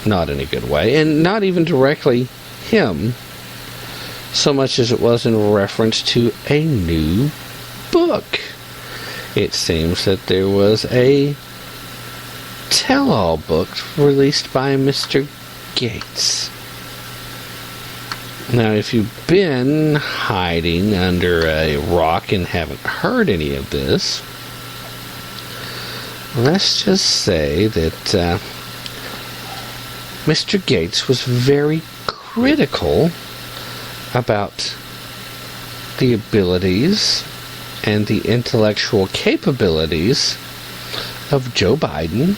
Not in a good way, and not even directly him, so much as it was in reference to a new book. It seems that there was a tell-all book released by Mr. Gates. Now, if you've been hiding under a rock and haven't heard any of this, let's just say that Mr. Gates was very critical about the abilities and the intellectual capabilities of Joe Biden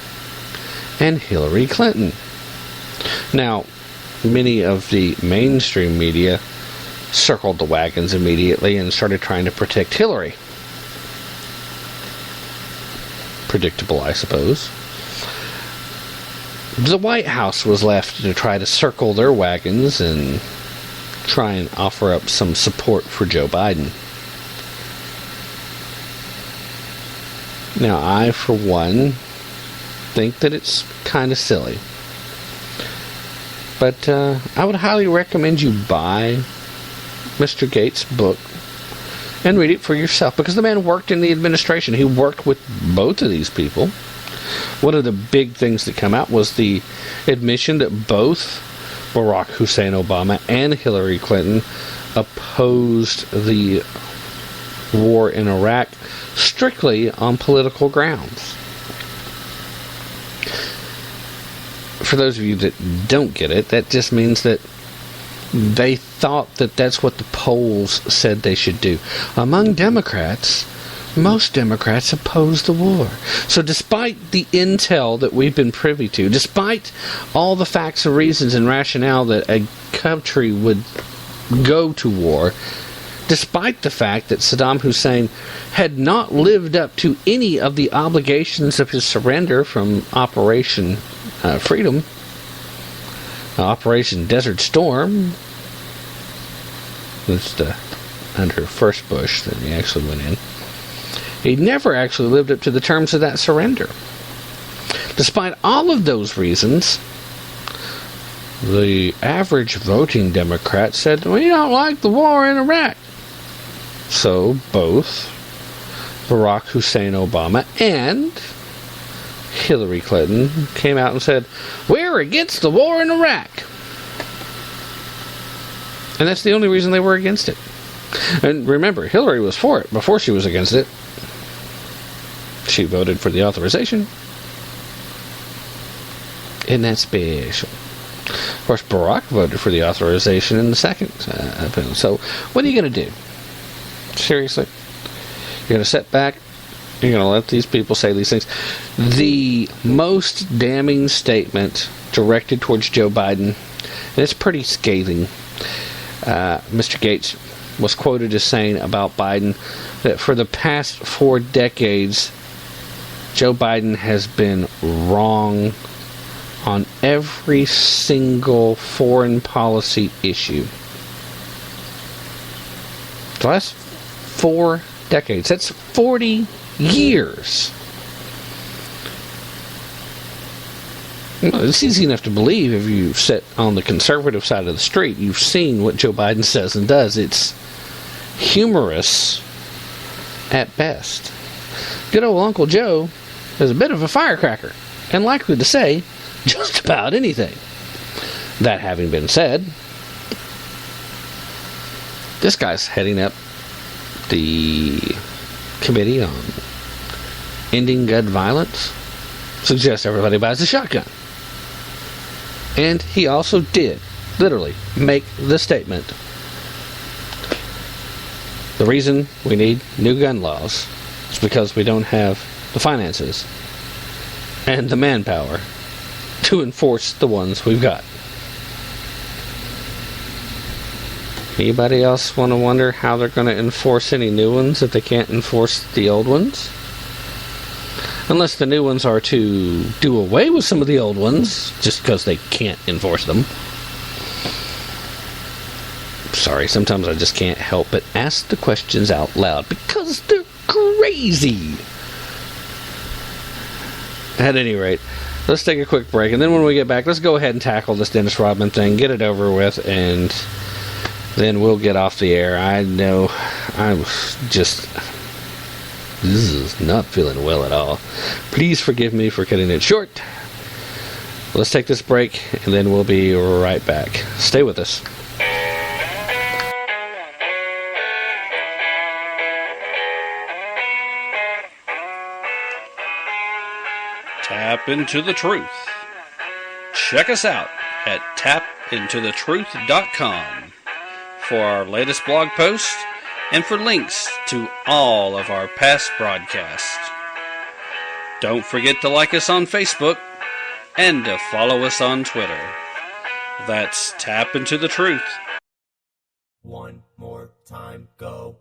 and Hillary Clinton. Now, many of the mainstream media circled the wagons immediately and started trying to protect Hillary. Predictable, I suppose. The White House was left to try to circle their wagons and try and offer up some support for Joe Biden. Now, I, for one, think that it's kind of silly. But I would highly recommend you buy Mr. Gates' book and read it for yourself, because the man worked in the administration. He worked with both of these people. One of the big things that come out was the admission that both Barack Hussein Obama and Hillary Clinton opposed the war in Iraq strictly on political grounds. For those of you that don't get it, that just means that they thought that that's what the polls said they should do. Among Democrats, most Democrats oppose the war. So despite the intel that we've been privy to, despite all the facts and reasons and rationale that a country would go to war, despite the fact that Saddam Hussein had not lived up to any of the obligations of his surrender from Operation Freedom, Operation Desert Storm, that's under first Bush that he actually went in. He never actually lived up to the terms of that surrender. Despite all of those reasons, the average voting Democrat said, we don't like the war in Iraq. So both Barack Hussein Obama and Hillary Clinton, came out and said, "We're against the war in Iraq." And that's the only reason they were against it. And remember, Hillary was for it before she was against it. She voted for the authorization. Isn't that special? Of course, Barack voted for the authorization in the second. So, what are you going to do? Seriously? You're going to sit back? You're going to let these people say these things? The most damning statement directed towards Joe Biden, and it's pretty scathing. Mr. Gates was quoted as saying about Biden that for the past 4 decades, Joe Biden has been wrong on every single foreign policy issue. The last 4 decades. That's 40 years. Well, it's easy enough to believe if you sit on the conservative side of the street. You've seen what Joe Biden says and does. It's humorous at best. Good old Uncle Joe is a bit of a firecracker and likely to say just about anything. That having been said, this guy's heading up the Committee on Ending Gun Violence. Suggests everybody buys a shotgun. And he also did, literally, make the statement: the reason we need new gun laws is because we don't have the finances and the manpower to enforce the ones we've got. Anybody else want to wonder how they're going to enforce any new ones if they can't enforce the old ones? Unless the new ones are to do away with some of the old ones just because they can't enforce them. Sorry, sometimes I just can't help but ask the questions out loud because they're crazy. At any rate, let's take a quick break, and then when we get back, let's go ahead and tackle this Dennis Rodman thing, get it over with, and then we'll get off the air. I know I'm just... this is not feeling well at all. Please forgive me for cutting it short. Let's take this break, and then we'll be right back. Stay with us. Tap into the truth. Check us out at tapintothetruth.com for our latest blog posts and for links to all of our past broadcasts. Don't forget to like us on Facebook and to follow us on Twitter. That's Tap Into the Truth. One more time, go.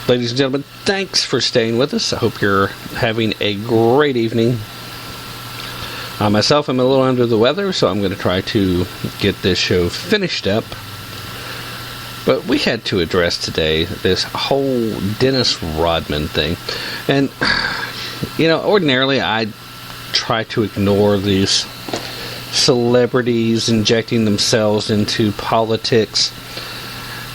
Ladies and gentlemen, thanks for staying with us. I hope you're having a great evening. I myself am a little under the weather, so I'm going to try to get this show finished up. But we had to address today this whole Dennis Rodman thing. And, you know, ordinarily I try to ignore these celebrities injecting themselves into politics.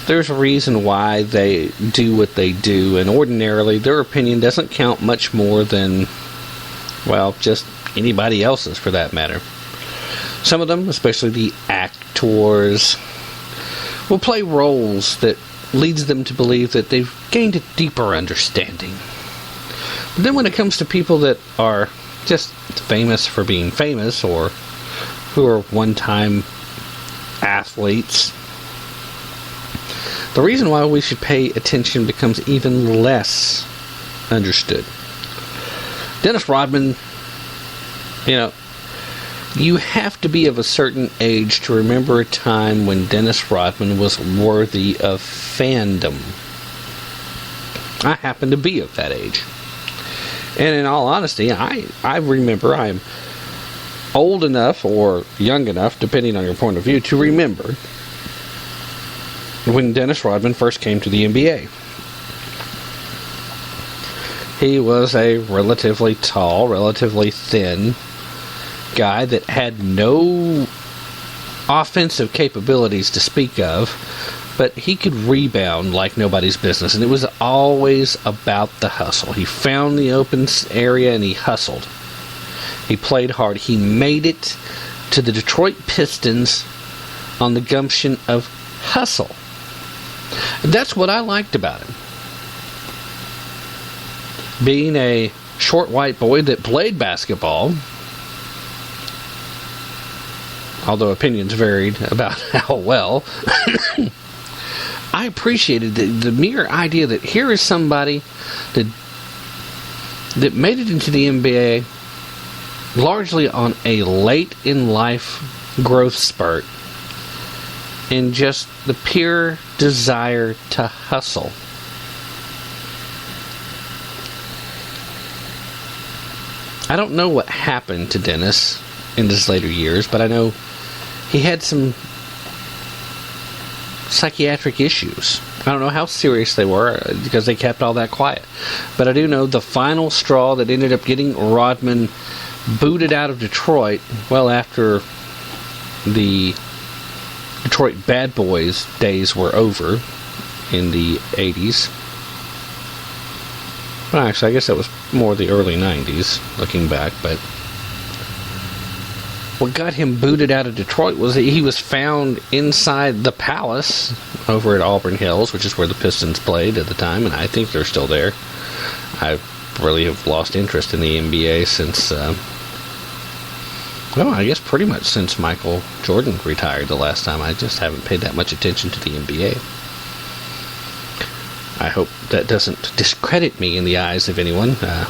There's a reason why they do what they do, and ordinarily their opinion doesn't count much more than, well, just anybody else's for that matter. Some of them, especially the actors, will play roles that leads them to believe that they've gained a deeper understanding. But then when it comes to people that are just famous for being famous, or who are one-time athletes, the reason why we should pay attention becomes even less understood. Dennis Rodman, you know, you have to be of a certain age to remember a time when Dennis Rodman was worthy of fandom. I happen to be of that age. And in all honesty, I remember, I'm old enough or young enough, depending on your point of view, to remember when Dennis Rodman first came to the NBA. He was a relatively tall, relatively thin guy that had no offensive capabilities to speak of, but he could rebound like nobody's business, and it was always about the hustle. He found the open area and he hustled. He played hard. He made it to the Detroit Pistons on the gumption of hustle. That's what I liked about him. Being a short white boy that played basketball, although opinions varied about how well, I appreciated the mere idea that here is somebody that made it into the NBA largely on a late in life growth spurt, in just the pure desire to hustle. I don't know what happened to Dennis in his later years, but I know he had some psychiatric issues. I don't know how serious they were because they kept all that quiet. But I do know the final straw that ended up getting Rodman booted out of Detroit, well, after the Detroit Bad Boys days were over in the 80s. Well, actually, I guess that was more the early 90s, looking back, but what got him booted out of Detroit was that he was found inside the Palace over at Auburn Hills, which is where the Pistons played at the time, and I think they're still there. I really have lost interest in the NBA since, well, I guess pretty much since Michael Jordan retired the last time. I just haven't paid that much attention to the NBA. I hope that doesn't discredit me in the eyes of anyone. I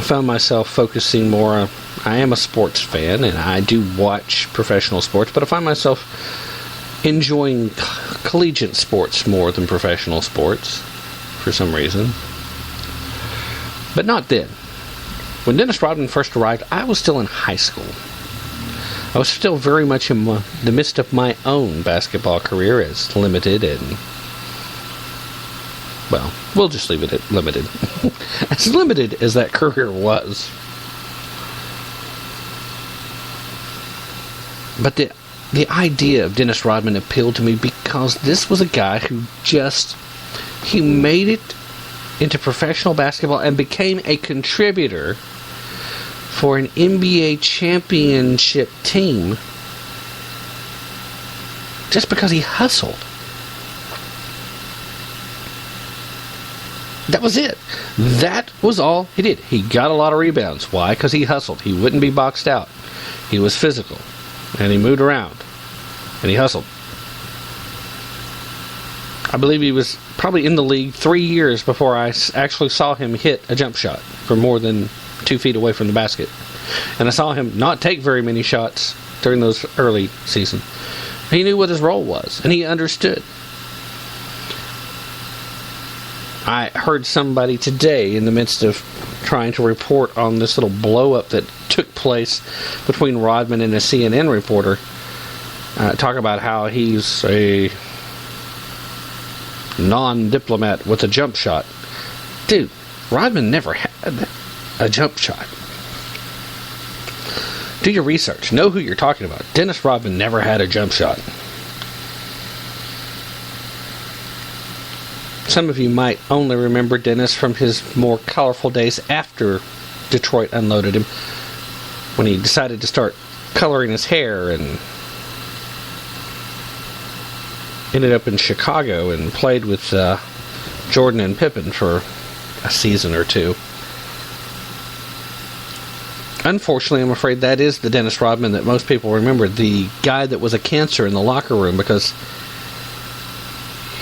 found myself focusing more on, I am a sports fan, and I do watch professional sports, but I find myself enjoying collegiate sports more than professional sports, for some reason. But not then. When Dennis Rodman first arrived, I was still in high school. I was still very much in the midst of my own basketball career, as limited and, well, we'll just leave it at limited. As limited as that career was. But the idea of Dennis Rodman appealed to me because this was a guy who he made it into professional basketball and became a contributor for an NBA championship team just because he hustled. That was it. That was all he did. He got a lot of rebounds. Why? Because he hustled. He wouldn't be boxed out. He was physical. And he moved around. And he hustled. I believe he was probably in the league 3 years before I actually saw him hit a jump shot from more than 2 feet away from the basket. And I saw him not take very many shots during those early seasons. He knew what his role was, and he understood. I heard somebody today in the midst of trying to report on this little blow-up that took place between Rodman and a CNN reporter talk about how he's a non-diplomat with a jump shot. Dude, Rodman never had a jump shot. Do your research. Know who you're talking about. Dennis Rodman never had a jump shot. Some of you might only remember Dennis from his more colorful days after Detroit unloaded him, when he decided to start coloring his hair and ended up in Chicago and played with Jordan and Pippen for a season or two. Unfortunately, I'm afraid that is the Dennis Rodman that most people remember, the guy that was a cancer in the locker room because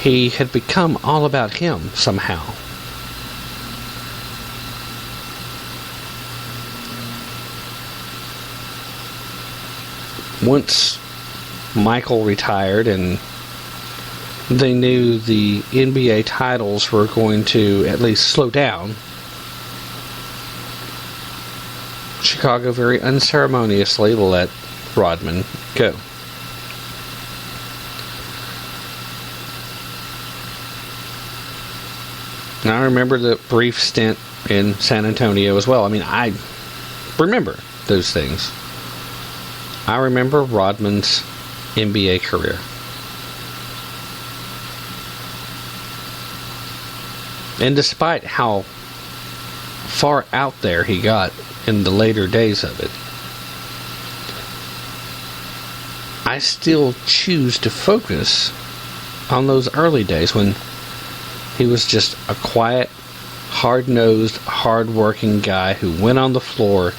he had become all about him somehow. Once Michael retired and they knew the NBA titles were going to at least slow down, Chicago very unceremoniously let Rodman go. And I remember the brief stint in San Antonio as well. I mean, I remember those things. I remember Rodman's NBA career. And despite how far out there he got in the later days of it, I still choose to focus on those early days when he was just a quiet, hard-nosed, hard-working guy who went on the floor,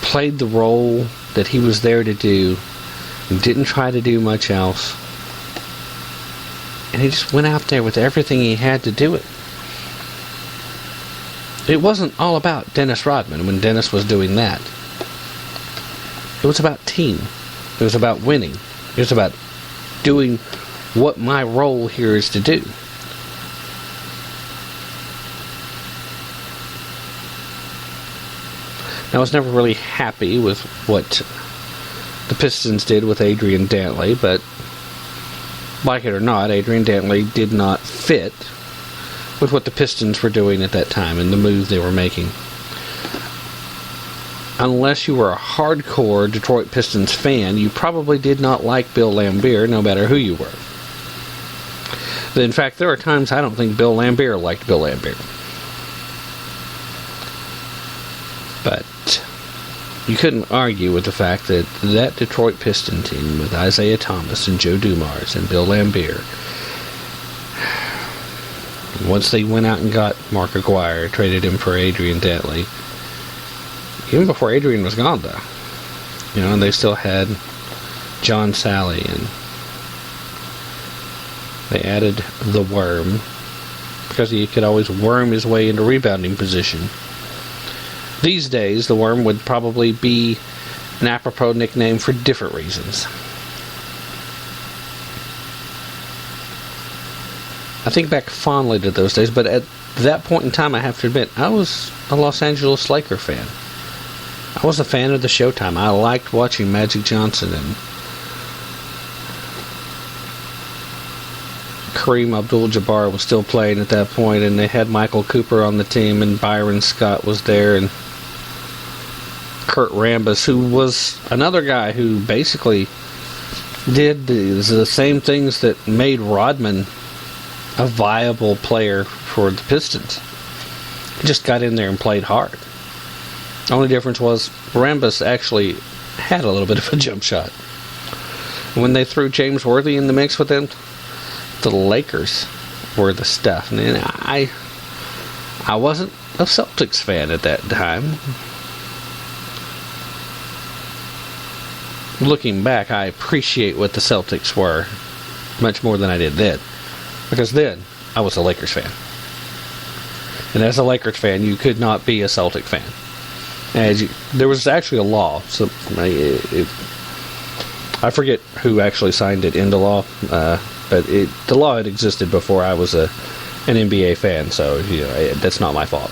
played the role that he was there to do, and didn't try to do much else. And he just went out there with everything he had to do it. It wasn't all about Dennis Rodman when Dennis was doing that. It was about team. It was about winning. It was about doing what my role here is to do. I was never really happy with what the Pistons did with Adrian Dantley, but like it or not, Adrian Dantley did not fit with what the Pistons were doing at that time and the move they were making. Unless you were a hardcore Detroit Pistons fan, you probably did not like Bill Laimbeer, no matter who you were. In fact, there are times I don't think Bill Laimbeer liked Bill Laimbeer. But you couldn't argue with the fact that that Detroit Piston team with Isaiah Thomas and Joe Dumars and Bill Laimbeer, once they went out and got Mark Aguirre, traded him for Adrian Dantley, even before Adrian was gone, though, and they still had John Sally, and they added the Worm because he could always worm his way into rebounding position. These days, the Worm would probably be an apropos nickname for different reasons. I think back fondly to those days, but at that point in time, I have to admit, I was a Los Angeles Laker fan. I was a fan of the Showtime. I liked watching Magic Johnson and Kareem Abdul-Jabbar was still playing at that point, and they had Michael Cooper on the team, and Byron Scott was there, and Kurt Rambis, who was another guy who basically did the same things that made Rodman a viable player for the Pistons. He just got in there and played hard. The only difference was Rambis actually had a little bit of a jump shot. When they threw James Worthy in the mix with them, the Lakers were the stuff. And I wasn't a Celtics fan at that time. Looking back, I appreciate what the Celtics were much more than I did then. Because then, I was a Lakers fan. And as a Lakers fan, you could not be a Celtic fan. There was actually a law. So I forget who actually signed it into law. But the law had existed before I was an NBA fan. So, that's not my fault.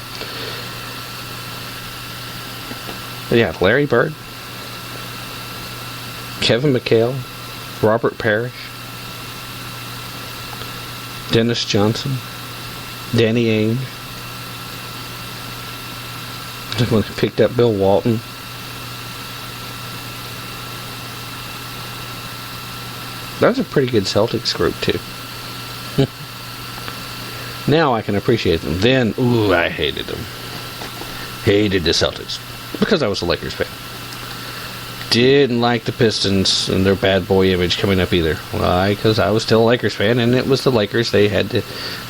But yeah, Larry Bird, Kevin McHale, Robert Parrish, Dennis Johnson, Danny Ainge. When they picked up Bill Walton. That was a pretty good Celtics group too. Now I can appreciate them. Then, I hated them. Hated the Celtics. Because I was a Lakers fan. Didn't like the Pistons and their bad boy image coming up either. Why? Because I was still a Lakers fan, and it was the Lakers. They had to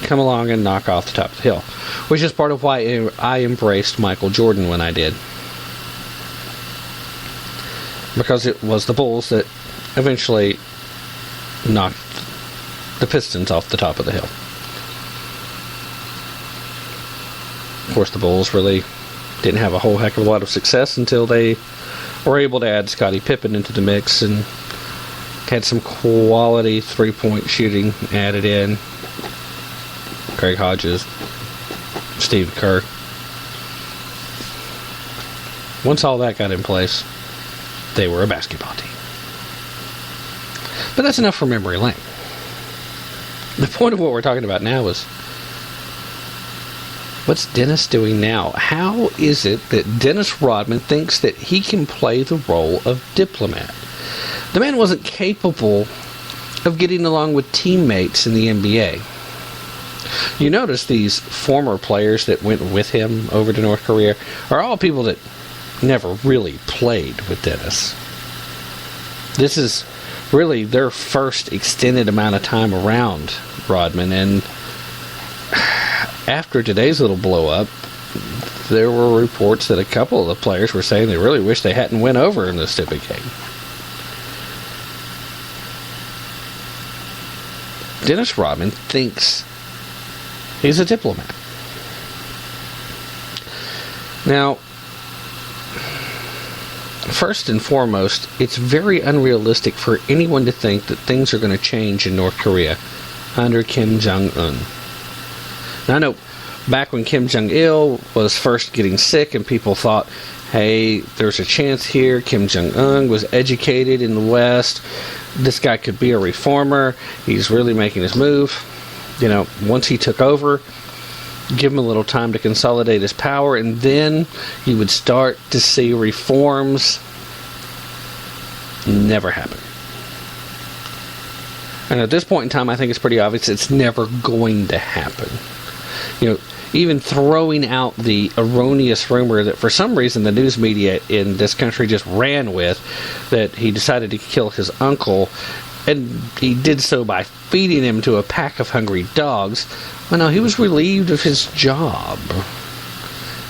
come along and knock off the top of the hill. Which is part of why I embraced Michael Jordan when I did. Because it was the Bulls that eventually knocked the Pistons off the top of the hill. Of course, the Bulls really didn't have a whole heck of a lot of success until they were able to add Scottie Pippen into the mix and had some quality three-point shooting added in. Craig Hodges, Steve Kerr. Once all that got in place, they were a basketball team. But that's enough for memory lane. The point of what we're talking about now is, what's Dennis doing now? How is it that Dennis Rodman thinks that he can play the role of diplomat? The man wasn't capable of getting along with teammates in the NBA. You notice these former players that went with him over to North Korea are all people that never really played with Dennis. This is really their first extended amount of time around Rodman, and after today's little blow up, there were reports that a couple of the players were saying they really wish they hadn't went over in the stupid game. Dennis Rodman thinks he's a diplomat. Now, first and foremost, it's very unrealistic for anyone to think that things are going to change in North Korea under Kim-Jung-un. Now, I know back when Kim Jong-il was first getting sick and people thought, hey, there's a chance here. Kim Jong-un was educated in the West. This guy could be a reformer. He's really making his move. Once he took over, give him a little time to consolidate his power, and then you would start to see reforms. Never happened. And at this point in time, I think it's pretty obvious it's never going to happen. Even throwing out the erroneous rumor that for some reason the news media in this country just ran with, that he decided to kill his uncle, and he did so by feeding him to a pack of hungry dogs. Well, no, he was relieved of his job.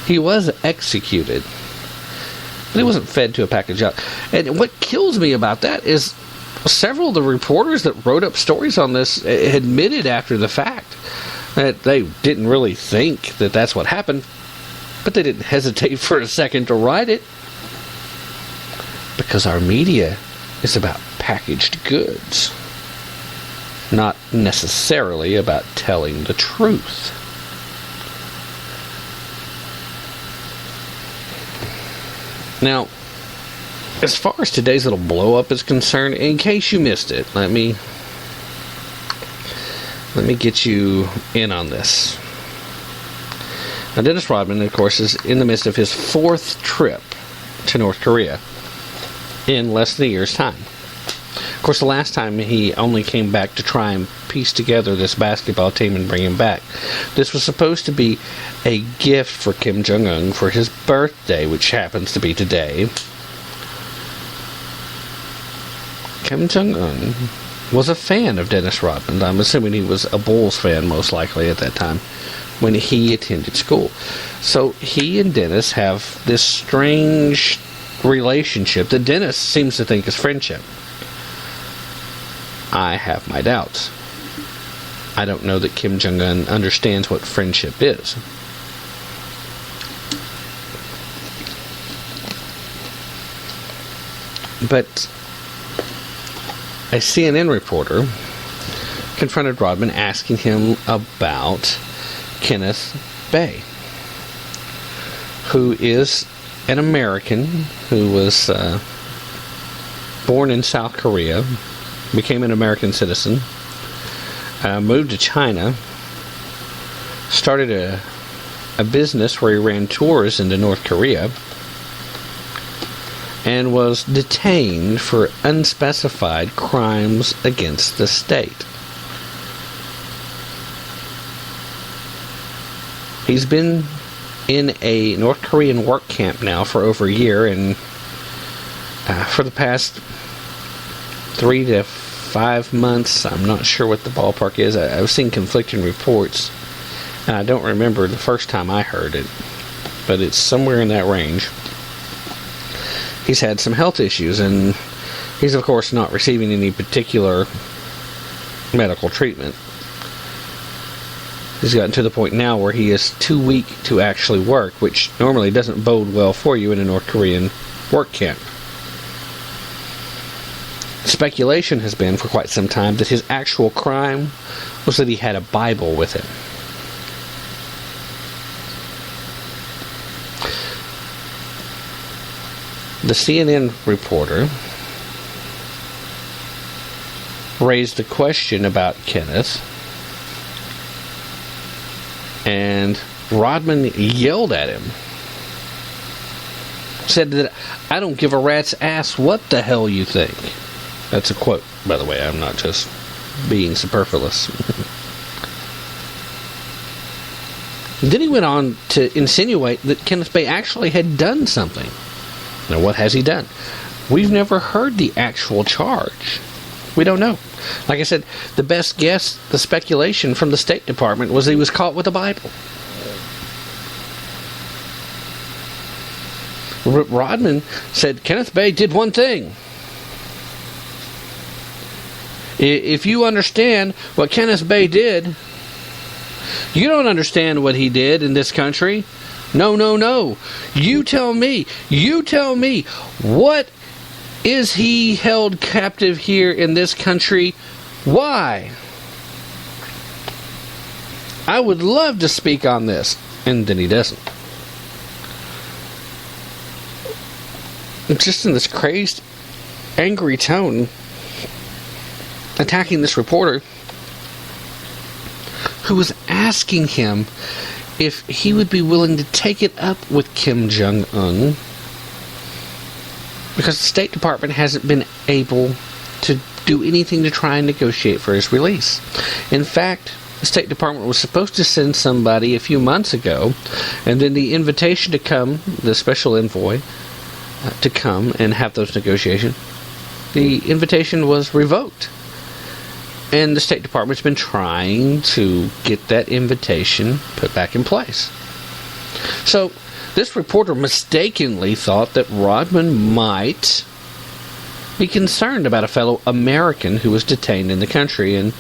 He was executed, but he wasn't fed to a pack of dogs. And what kills me about that is several of the reporters that wrote up stories on this admitted after the fact that they didn't really think that that's what happened, but they didn't hesitate for a second to write it. Because our media is about packaged goods, not necessarily about telling the truth. Now, as far as today's little blow-up is concerned, in case you missed it, let me get you in on this. Now, Dennis Rodman, of course, is in the midst of his 4th trip to North Korea in less than a year's time. Of course, the last time he only came back to try and piece together this basketball team and bring him back. This was supposed to be a gift for Kim-Jung-un for his birthday, which happens to be today. Kim-Jung-un was a fan of Dennis Rodman. I'm assuming he was a Bulls fan, most likely, at that time, when he attended school. So he and Dennis have this strange relationship that Dennis seems to think is friendship. I have my doubts. I don't know that Kim Jong-un understands what friendship is. But a CNN reporter confronted Rodman asking him about Kenneth-Bae, who is an American who was born in South Korea, became an American citizen, moved to China, started a business where he ran tours into North Korea, and was detained for unspecified crimes against the state. He's been in a North Korean work camp now for over a year, and for the past 3 to 5 months, I'm not sure what the ballpark is. I've seen conflicting reports, and I don't remember the first time I heard it, but it's somewhere in that range. He's had some health issues, and he's of course not receiving any particular medical treatment. He's gotten to the point now where he is too weak to actually work, which normally doesn't bode well for you in a North Korean work camp. Speculation has been for quite some time that his actual crime was that he had a Bible with him. The CNN reporter raised a question about Kenneth, and Rodman yelled at him. Said that, "I don't give a rat's ass what the hell you think." That's a quote, by the way. I'm not just being superfluous. Then he went on to insinuate that Kenneth-Bae actually had done something. Now, what has he done? We've never heard the actual charge. We don't know. Like I said, the best guess, the speculation from the State Department was he was caught with a Bible. Rodman said Kenneth-Bae did one thing. If you understand what Kenneth-Bae did, you don't understand what he did in this country. No. You tell me. What is he held captive here in this country? Why? I would love to speak on this. And then he doesn't. Just in this crazed, angry tone, attacking this reporter who was asking him if he would be willing to take it up with Kim Jong-un, because the State Department hasn't been able to do anything to try and negotiate for his release. In fact, the State Department was supposed to send somebody a few months ago, and then the invitation to come, the special envoy, to come and have those negotiations, the invitation was revoked. And the State Department's been trying to get that invitation put back in place. So, this reporter mistakenly thought that Rodman might be concerned about a fellow American who was detained in the country and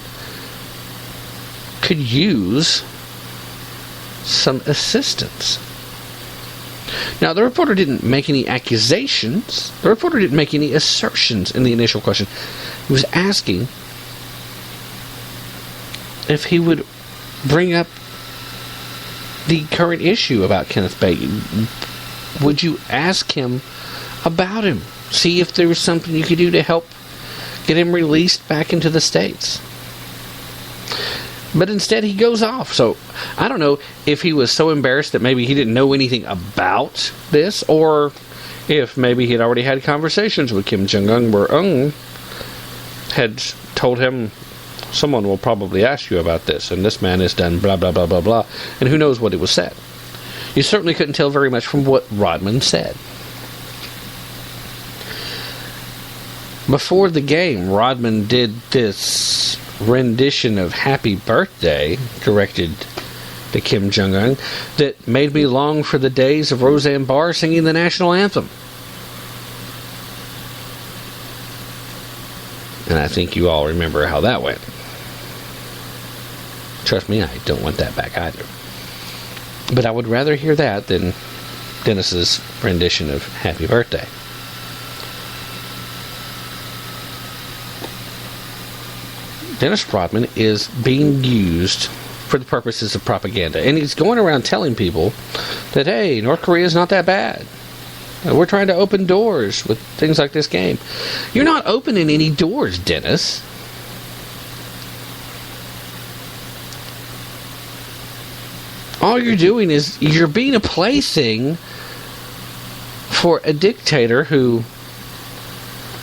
could use some assistance. Now, the reporter didn't make any accusations. The reporter didn't make any assertions in the initial question. He was asking if he would bring up the current issue about Kenneth-Bae would you ask him about him? See if there was something you could do to help get him released back into the States. But instead he goes off. So I don't know if he was so embarrassed that maybe he didn't know anything about this, or if maybe he'd already had conversations with Kim-Jung-un where Un had told him, someone will probably ask you about this, and this man has done blah, blah, blah, blah, blah. And who knows what it was said. You certainly couldn't tell very much from what Rodman said. Before the game, Rodman did this rendition of Happy Birthday, directed to Kim Jong-un, that made me long for the days of Roseanne Barr singing the national anthem. And I think you all remember how that went. Trust me, I don't want that back either. But I would rather hear that than Dennis's rendition of Happy Birthday. Dennis Rodman is being used for the purposes of propaganda. And he's going around telling people that, hey, North Korea is not that bad. We're trying to open doors with things like this game. You're not opening any doors, Dennis. All you're doing is you're being a plaything for a dictator who,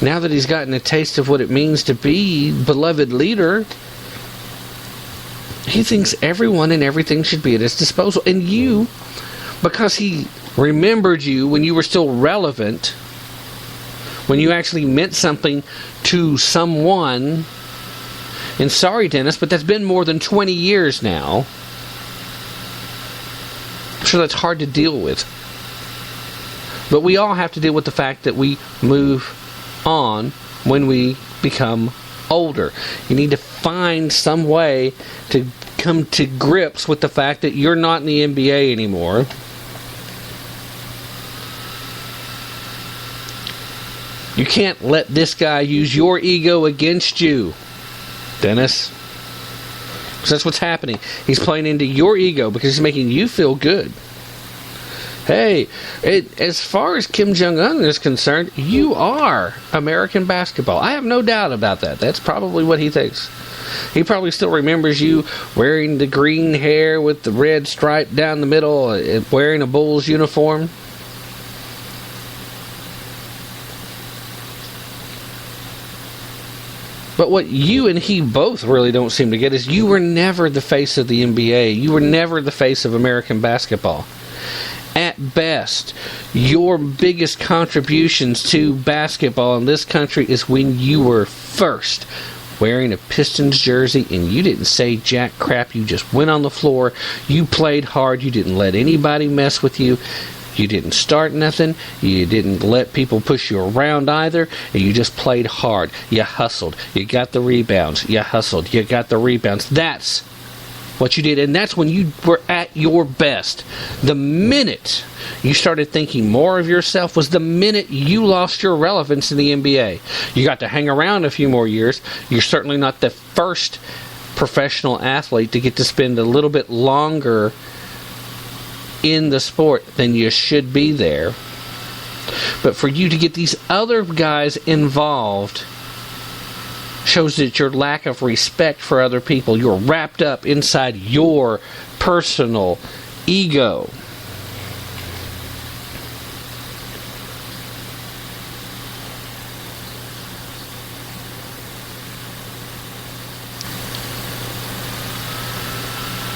now that he's gotten a taste of what it means to be beloved leader, he thinks everyone and everything should be at his disposal. And you, because he remembered you when you were still relevant, when you actually meant something to someone, and sorry, Dennis, but that's been more than 20 years now. I'm sure that's hard to deal with. But we all have to deal with the fact that we move on when we become older. You need to find some way to come to grips with the fact that you're not in the NBA anymore. You can't let this guy use your ego against you, Dennis. Because that's what's happening. He's playing into your ego because he's making you feel good. Hey, as far as Kim Jong-un is concerned, you are American basketball. I have no doubt about that. That's probably what he thinks. He probably still remembers you wearing the green hair with the red stripe down the middle, wearing a Bulls uniform. But what you and he both really don't seem to get is you were never the face of the NBA. You were never the face of American basketball. At best, your biggest contributions to basketball in this country is when you were first wearing a Pistons jersey and you didn't say jack crap. You just went on the floor. You played hard. You didn't let anybody mess with you. You didn't start nothing. You didn't let people push you around either. And you just played hard. You hustled. You got the rebounds. You hustled. You got the rebounds. That's what you did. And that's when you were at your best. The minute you started thinking more of yourself was the minute you lost your relevance in the NBA. You got to hang around a few more years. You're certainly not the first professional athlete to get to spend a little bit longer in the sport than you should be there. But for you to get these other guys involved shows that your lack of respect for other people. You're wrapped up inside your personal ego.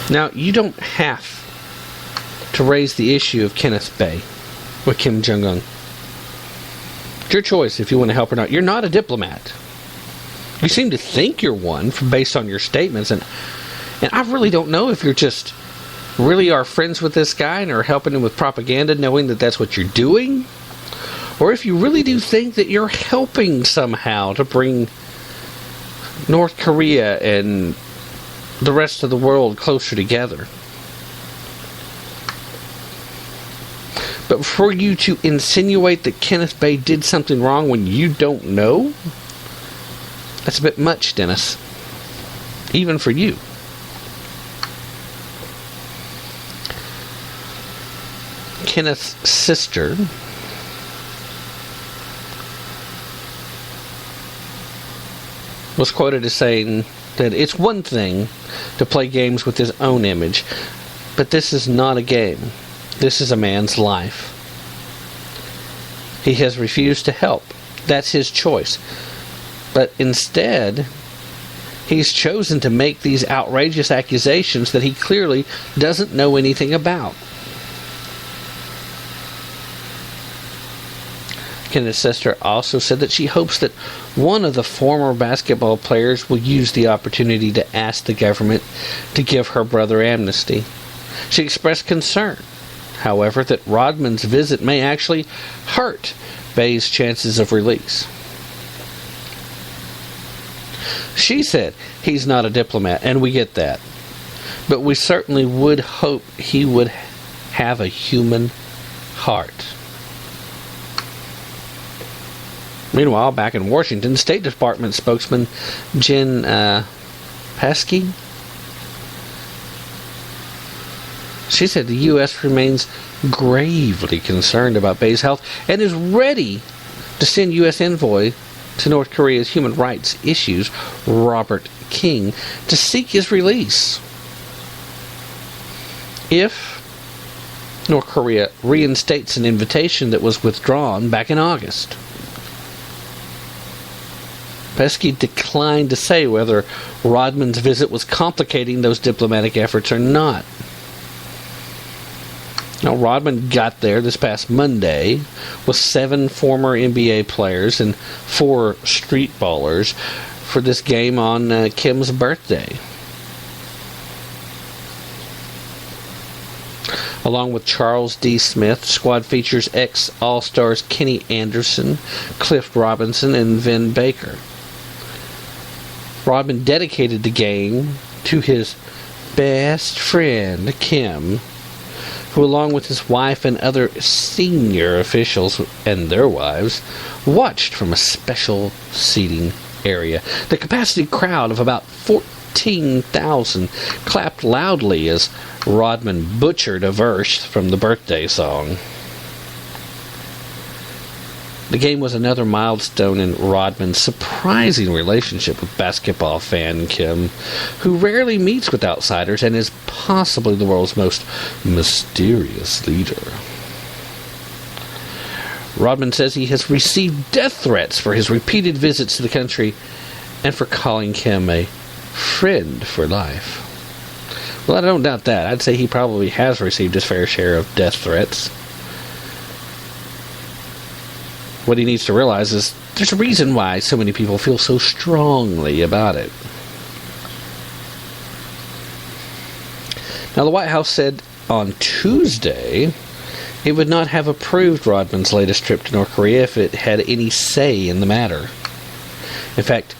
Now, you don't have to raise the issue of Kenneth-bae with Kim Jong-un. It's your choice if you want to help or not. You're not a diplomat. You seem to think you're one based on your statements, and I really don't know if you're just really are friends with this guy and are helping him with propaganda knowing that that's what you're doing, or if you really do think that you're helping somehow to bring North Korea and the rest of the world closer together. But for you to insinuate that Kenneth-bae did something wrong when you don't know, that's a bit much, Dennis. Even for you. Kenneth's sister was quoted as saying that it's one thing to play games with his own image, but this is not a game. This is a man's life. He has refused to help. That's his choice. But instead, he's chosen to make these outrageous accusations that he clearly doesn't know anything about. Kenneth's sister also said that she hopes that one of the former basketball players will use the opportunity to ask the government to give her brother amnesty. She expressed concern, however, that Rodman's visit may actually hurt Bae's chances of release. She said he's not a diplomat, and we get that. But we certainly would hope he would have a human heart. Meanwhile, back in Washington, State Department spokesman Jen Psaki, she said the U.S. remains gravely concerned about Bae's health and is ready to send U.S. envoy to North Korea's human rights issues, Robert King, to seek his release if North Korea reinstates an invitation that was withdrawn back in August. Psaki declined to say whether Rodman's visit was complicating those diplomatic efforts or not. Now, Rodman got there this past Monday with 7 former NBA players and 4 street ballers for this game on Kim's birthday. Along with Charles D. Smith, the squad features ex-All-Stars Kenny Anderson, Cliff Robinson, and Vin Baker. Rodman dedicated the game to his best friend, Kim, who, along with his wife and other senior officials and their wives, watched from a special seating area. The capacity crowd of about 14,000 clapped loudly as Rodman butchered a verse from the birthday song. The game was another milestone in Rodman's surprising relationship with basketball fan Kim, who rarely meets with outsiders and is possibly the world's most mysterious leader. Rodman says he has received death threats for his repeated visits to the country and for calling Kim a friend for life. Well, I don't doubt that. I'd say he probably has received his fair share of death threats. What he needs to realize is there's a reason why so many people feel so strongly about it. Now, the White House said on Tuesday it would not have approved Rodman's latest trip to North Korea if it had any say in the matter. In fact,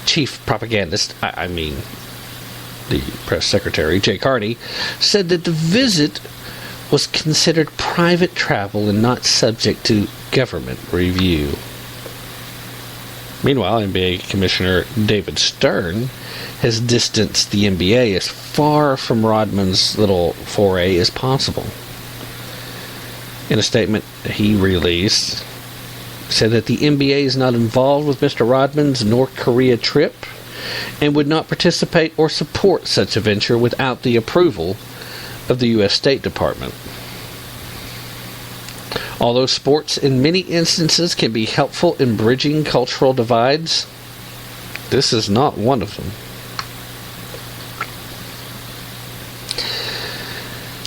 chief propagandist, the press secretary, Jay Carney, said that the visit was considered private travel and not subject to government review. Meanwhile, NBA Commissioner David Stern has distanced the NBA as far from Rodman's little foray as possible. In a statement he released, said that the NBA is not involved with Mr. Rodman's North Korea trip and would not participate or support such a venture without the approval of the U.S. State Department. Although sports in many instances can be helpful in bridging cultural divides, this is not one of them.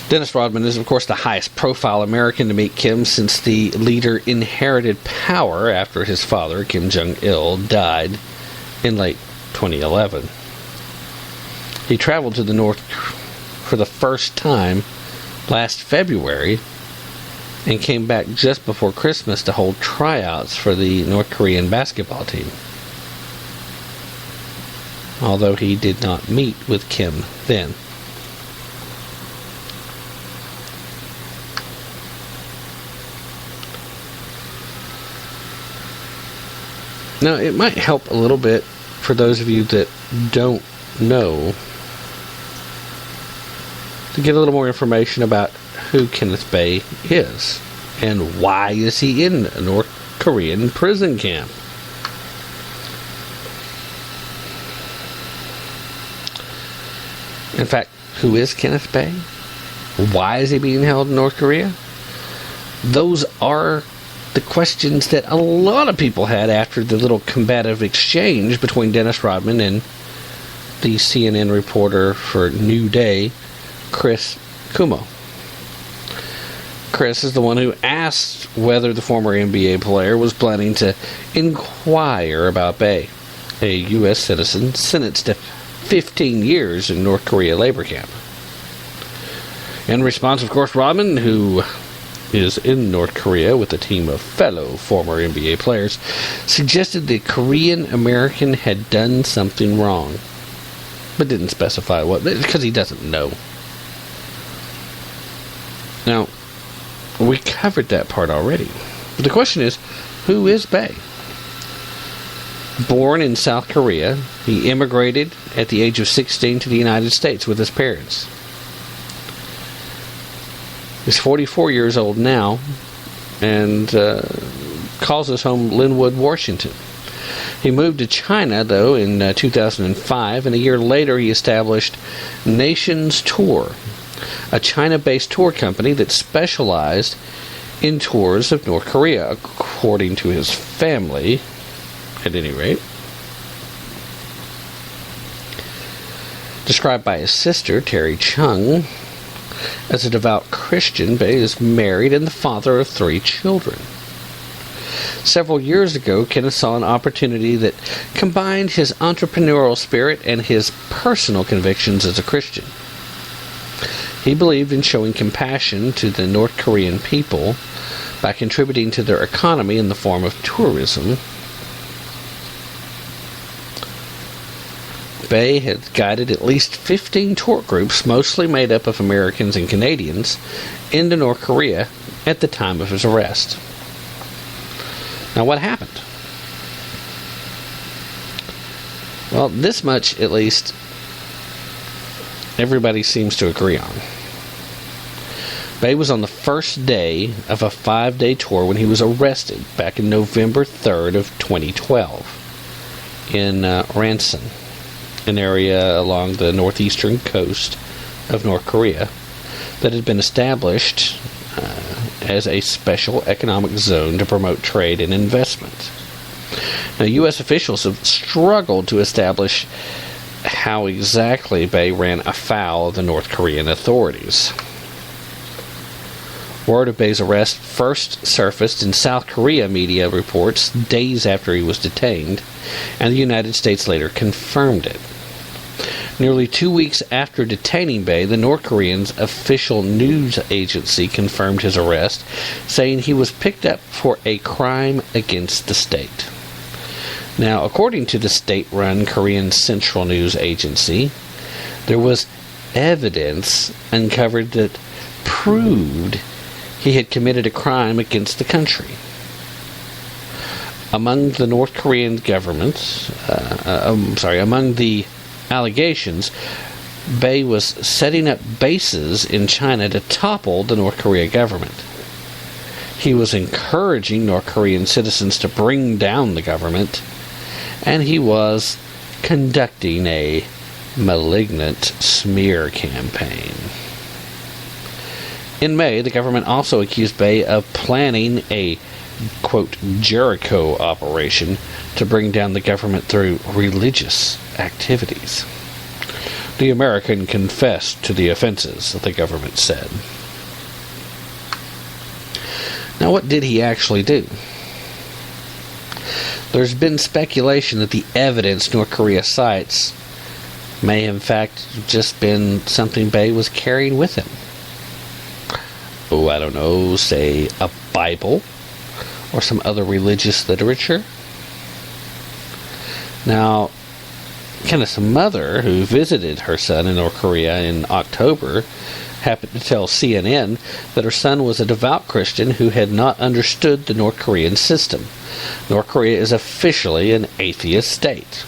Dennis Rodman is, of course, the highest profile American to meet Kim since the leader inherited power after his father, Kim-Jung-un, died in late 2011. He traveled to the North for the first time last February and came back just before Christmas to hold tryouts for the North Korean basketball team. Although he did not meet with Kim then. Now, it might help a little bit for those of you that don't know to get a little more information about who Kenneth-Bae is, and why is he in a North Korean prison camp. In fact, who is Kenneth-Bae? Why is he being held in North Korea? Those are the questions that a lot of people had after the little combative exchange between Dennis Rodman and the CNN reporter for New Day, Chris Cuomo. Chris is the one who asked whether the former NBA player was planning to inquire about Bae, a U.S. citizen sentenced to 15 years in North Korea labor camp. In response, of course, Rodman, who is in North Korea with a team of fellow former NBA players, suggested the Korean American had done something wrong, but didn't specify what, because he doesn't know. Now, we covered that part already. But the question is, who is Bae? Born in South Korea, he immigrated at the age of 16 to the United States with his parents. He's 44 years old now and calls his home Linwood, Washington. He moved to China, though, in 2005, and a year later he established Nations Tour, a China-based tour company that specialized in tours of North Korea, according to his family, at any rate. Described by his sister, Terry Chung, as a devout Christian, Bae is married and the father of 3 children. Several years ago, Kenneth saw an opportunity that combined his entrepreneurial spirit and his personal convictions as a Christian. He believed in showing compassion to the North Korean people by contributing to their economy in the form of tourism. Bae had guided at least 15 tour groups, mostly made up of Americans and Canadians, into North Korea at the time of his arrest. Now, what happened? Well, this much, at least, everybody seems to agree on. Bae was on the first day of a 5-day tour when he was arrested back in November 3rd of 2012 in Ranson, an area along the northeastern coast of North Korea that had been established as a special economic zone to promote trade and investment. Now, U.S. officials have struggled to establish how exactly Bae ran afoul of the North Korean authorities. Word of Bae's arrest first surfaced in South Korea media reports days after he was detained, and the United States later confirmed it. Nearly 2 weeks after detaining Bae, the North Korean's official news agency confirmed his arrest, saying he was picked up for a crime against the state. Now, according to the state-run Korean Central News Agency, there was evidence uncovered that proved he had committed a crime against the country. Among the North Korean government, among the allegations, Bae was setting up bases in China to topple the North Korea government. He was encouraging North Korean citizens to bring down the government, and he was conducting a malignant smear campaign. In May, the government also accused Bae of planning a, quote, Jericho operation to bring down the government through religious activities. The American confessed to the offenses, the government said. Now, what did he actually do? There's been speculation that the evidence North Korea cites may in fact just been something Bae was carrying with him. Oh, I don't know, say a Bible or some other religious literature. Now, Kenneth's mother, who visited her son in North Korea in October, happened to tell CNN that her son was a devout Christian who had not understood the North Korean system. North Korea is officially an atheist state.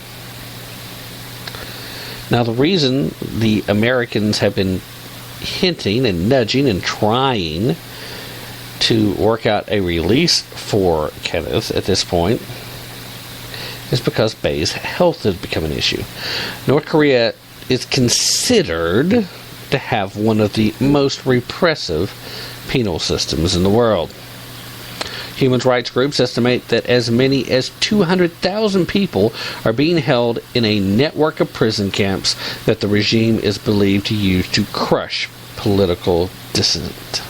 Now, the reason the Americans have been hinting and nudging and trying to work out a release for Kenneth at this point is because Bae's health has become an issue. North Korea is considered to have one of the most repressive penal systems in the world. Human rights groups estimate that as many as 200,000 people are being held in a network of prison camps that the regime is believed to use to crush political dissent.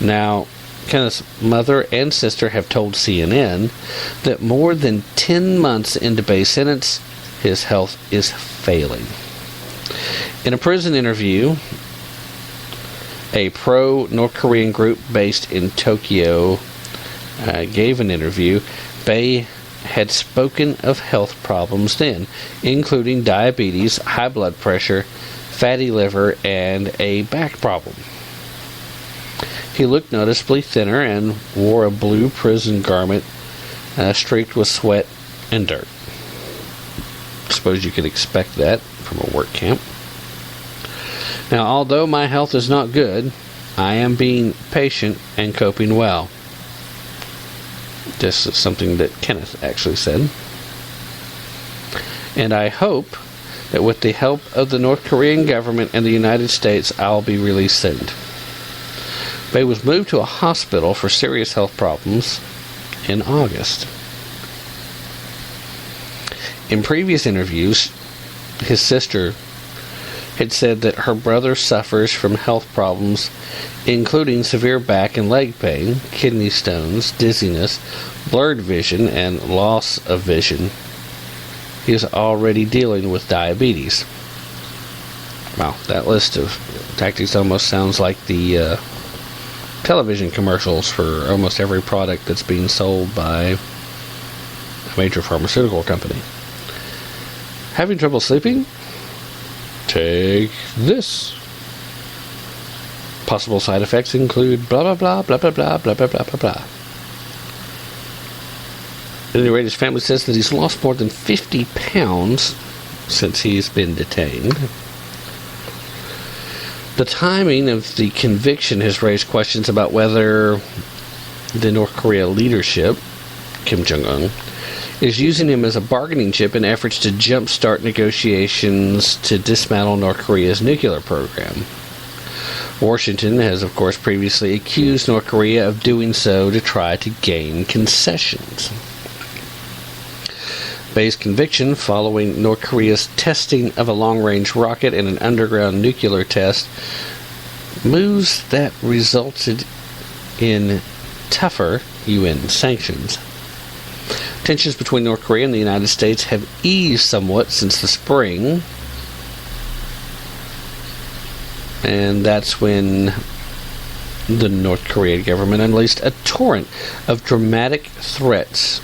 Now, Kenneth's mother and sister have told CNN that more than 10 months into Bae's sentence, his health is failing. In a prison interview, a pro-North Korean group based in Tokyo gave an interview. Bae had spoken of health problems then, including diabetes, high blood pressure, fatty liver, and a back problem. He looked noticeably thinner and wore a blue prison garment streaked with sweat and dirt. Suppose you could expect that from a work camp. Now, although my health is not good, I am being patient and coping well. This is something that Kenneth actually said. And I hope that with the help of the North Korean government and the United States, I'll be released soon. Bae was moved to a hospital for serious health problems in August. In previous interviews, his sister had said that her brother suffers from health problems including severe back and leg pain, kidney stones, dizziness, blurred vision, and loss of vision. He is already dealing with diabetes. Wow, that list of tactics almost sounds like the television commercials for almost every product that's being sold by a major pharmaceutical company. Having trouble sleeping? Take this. Possible side effects include blah blah blah blah blah blah blah blah blah blah blah. At any rate, his family says that he's lost more than 50 pounds since he's been detained. The timing of the conviction has raised questions about whether the North Korea leadership, Kim-jung-un, is using him as a bargaining chip in efforts to jumpstart negotiations to dismantle North Korea's nuclear program. Washington has, of course, previously accused North Korea of doing so to try to gain concessions. Bae's conviction following North Korea's testing of a long-range rocket and an underground nuclear test moves that resulted in tougher UN sanctions. Tensions between North Korea and the United States have eased somewhat since the spring, and that's when the North Korean government unleashed a torrent of dramatic threats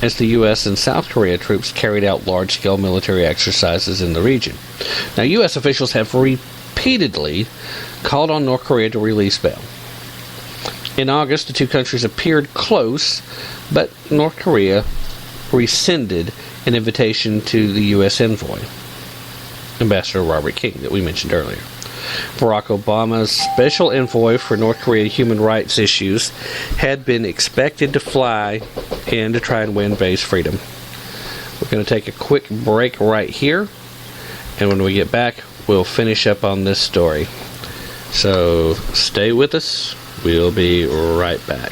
as the U.S. and South Korea troops carried out large-scale military exercises in the region. Now, U.S. officials have repeatedly called on North Korea to release Bae. In August, the two countries appeared close, but North Korea rescinded an invitation to the U.S. envoy, Ambassador Robert King, that we mentioned earlier. Barack Obama's special envoy for North Korea human rights issues had been expected to fly in to try and win Bae's freedom. We're going to take a quick break right here, and when we get back, we'll finish up on this story. So stay with us. We'll be right back.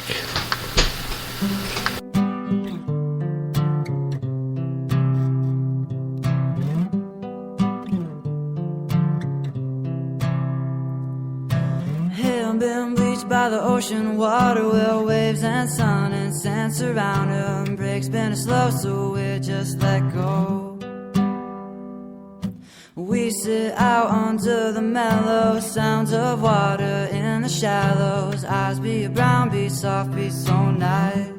Been bleached by the ocean water, where waves and sun and sand surround her, and breaks been slow, so we just let go. We sit out under the mellow sounds of water in the shallows. Eyes be brown, be soft, be so nice.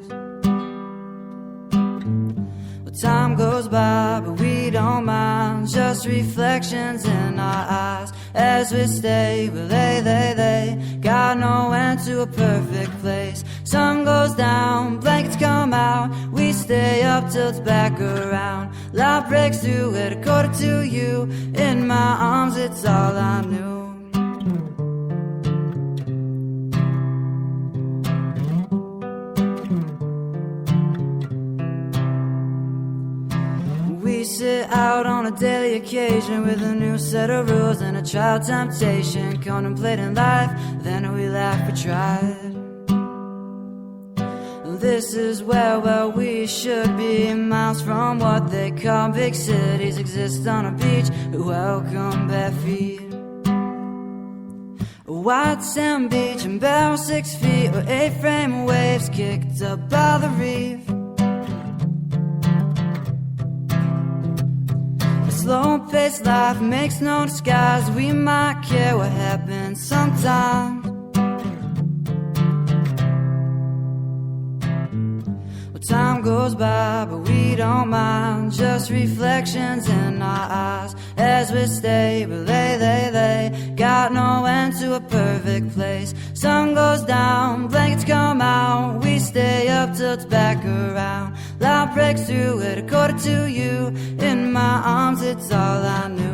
Well, time goes by, but we don't mind, just reflections in our eyes as we stay. Well, they got no end to a perfect place. Sun goes down, blankets come out, we stay up till it's back around. Life breaks through at 1:45. In my arms, it's all I knew. We sit out on a daily occasion with a new set of rules and a trial temptation, contemplating life, then we laugh, we tried. This is where, well, we should be, miles from what they call big cities, exist on a beach, welcome bare feet. A white sand beach and barrel 6 feet, or 8-frame waves kicked up by the reef. A slow-paced life makes no disguise, we might care what happens sometimes. Time goes by, but we don't mind, just reflections in our eyes as we stay, but they got no end to a perfect place. Sun goes down, blankets come out, we stay up till it's back around. Light breaks through at 1:45. In my arms, it's all I knew.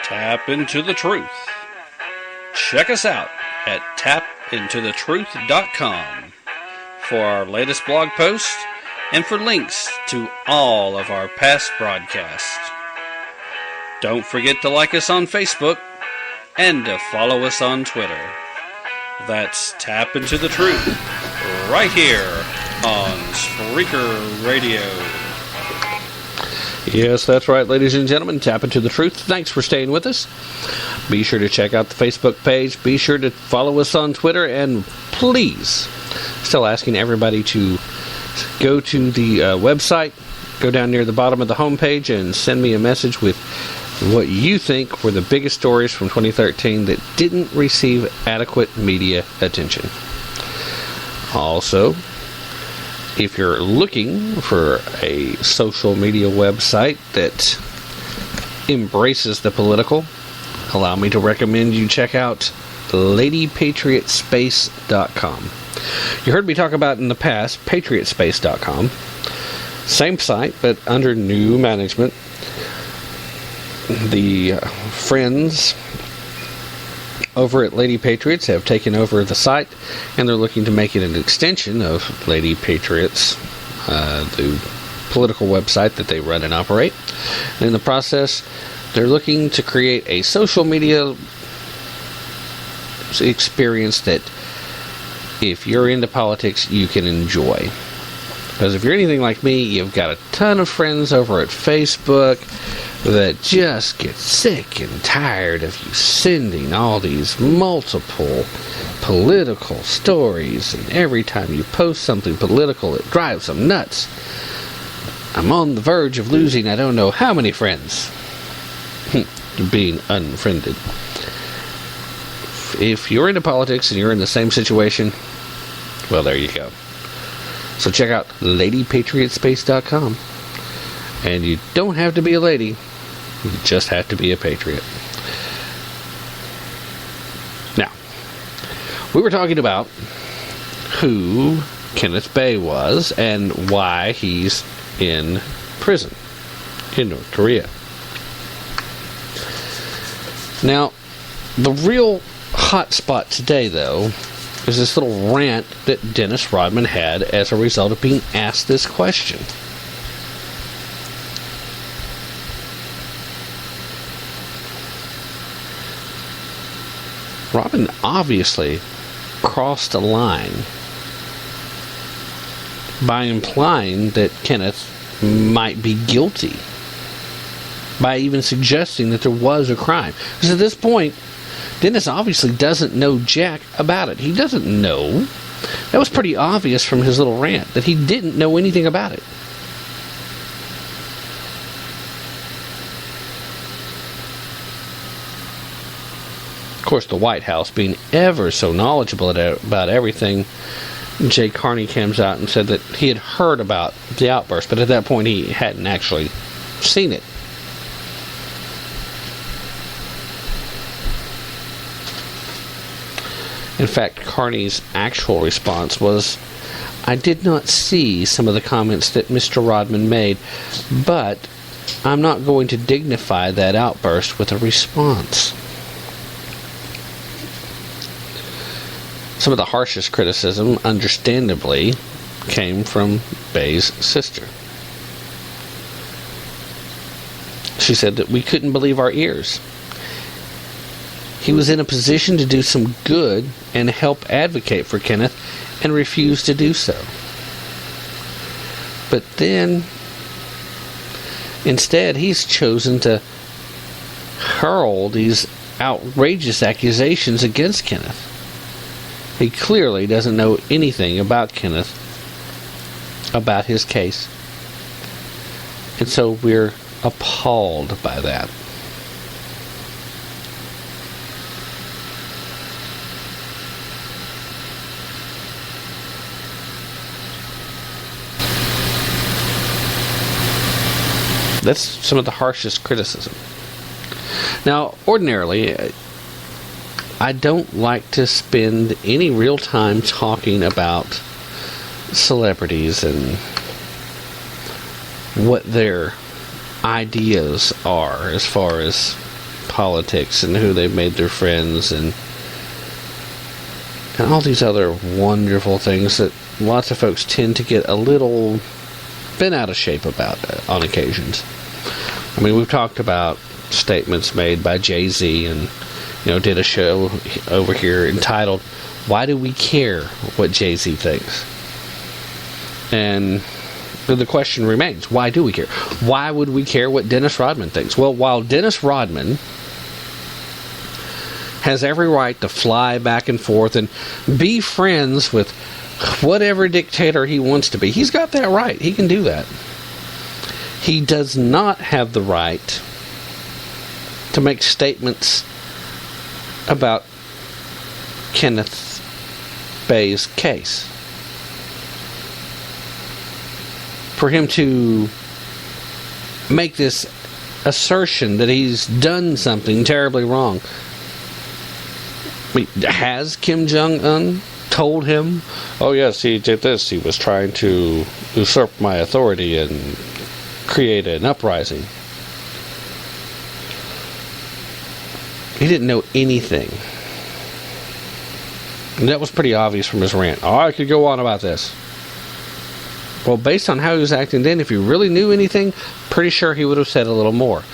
Tap into the truth. Check us out at tapintothetruth.com for our latest blog posts and for links to all of our past broadcasts. Don't forget to like us on Facebook and to follow us on Twitter. That's Tap Into the Truth right here on Spreaker Radio. Yes, that's right, ladies and gentlemen. Tap Into the Truth. Thanks for staying with us. Be sure to check out the Facebook page. Be sure to follow us on Twitter. And please, still asking everybody to go to the website, go down near the bottom of the homepage, and send me a message with what you think were the biggest stories from 2013 that didn't receive adequate media attention. Also, if you're looking for a social media website that embraces the political, allow me to recommend you check out ladypatriotspace.com. You heard me talk about in the past patriotspace.com. Same site, but under new management. The friends over at Lady Patriots have taken over the site, and they're looking to make it an extension of Lady Patriots, the political website that they run and operate. And in the process, they're looking to create a social media experience that, if you're into politics, you can enjoy. Because if you're anything like me, you've got a ton of friends over at Facebook that just get sick and tired of you sending all these multiple political stories, and every time you post something political, it drives them nuts. I'm on the verge of losing I don't know how many friends. Being unfriended. If you're into politics and you're in the same situation, well, there you go. So check out ladypatriotspace.com. And you don't have to be a lady. You just have to be a patriot. Now, we were talking about who Kenneth-Bae was and why he's in prison in North Korea. Now, the real hot spot today, though, is this little rant that Dennis Rodman had as a result of being asked this question. Rodman obviously crossed a line by implying that Kenneth might be guilty, by even suggesting that there was a crime. Because at this point, Dennis obviously doesn't know jack about it. He doesn't know. That was pretty obvious from his little rant, that he didn't know anything about it. Of course, the White House, being ever so knowledgeable about everything, Jay Carney comes out and said that he had heard about the outburst, but at that point he hadn't actually seen it. In fact, Carney's actual response was, "I did not see some of the comments that Mr. Rodman made, but I'm not going to dignify that outburst with a response." Some of the harshest criticism, understandably, came from Bae's sister. She said that we couldn't believe our ears. He was in a position to do some good and help advocate for Kenneth and refused to do so. But then, instead, he's chosen to hurl these outrageous accusations against Kenneth. He clearly doesn't know anything about Kenneth, about his case. And so we're appalled by that. That's some of the harshest criticism. Now, ordinarily, I don't like to spend any real time talking about celebrities and what their ideas are as far as politics and who they've made their friends and all these other wonderful things that lots of folks tend to get a little bent out of shape about on occasions. I mean, we've talked about statements made by Jay-Z and, did a show over here entitled, "Why Do We Care What Jay-Z Thinks?" And the question remains, why do we care? Why would we care what Dennis Rodman thinks? Well, while Dennis Rodman has every right to fly back and forth and be friends with whatever dictator he wants to be, he's got that right. He can do that. He does not have the right to make statements about Kenneth-Bae's case. For him to make this assertion that he's done something terribly wrong. I mean, has Kim-Jung-un told him, "Oh yes, he did this, he was trying to usurp my authority and create an uprising"? He didn't know anything. And that was pretty obvious from his rant. Oh, I could go on about this. Well, based on how he was acting then, if he really knew anything, pretty sure he would have said a little more.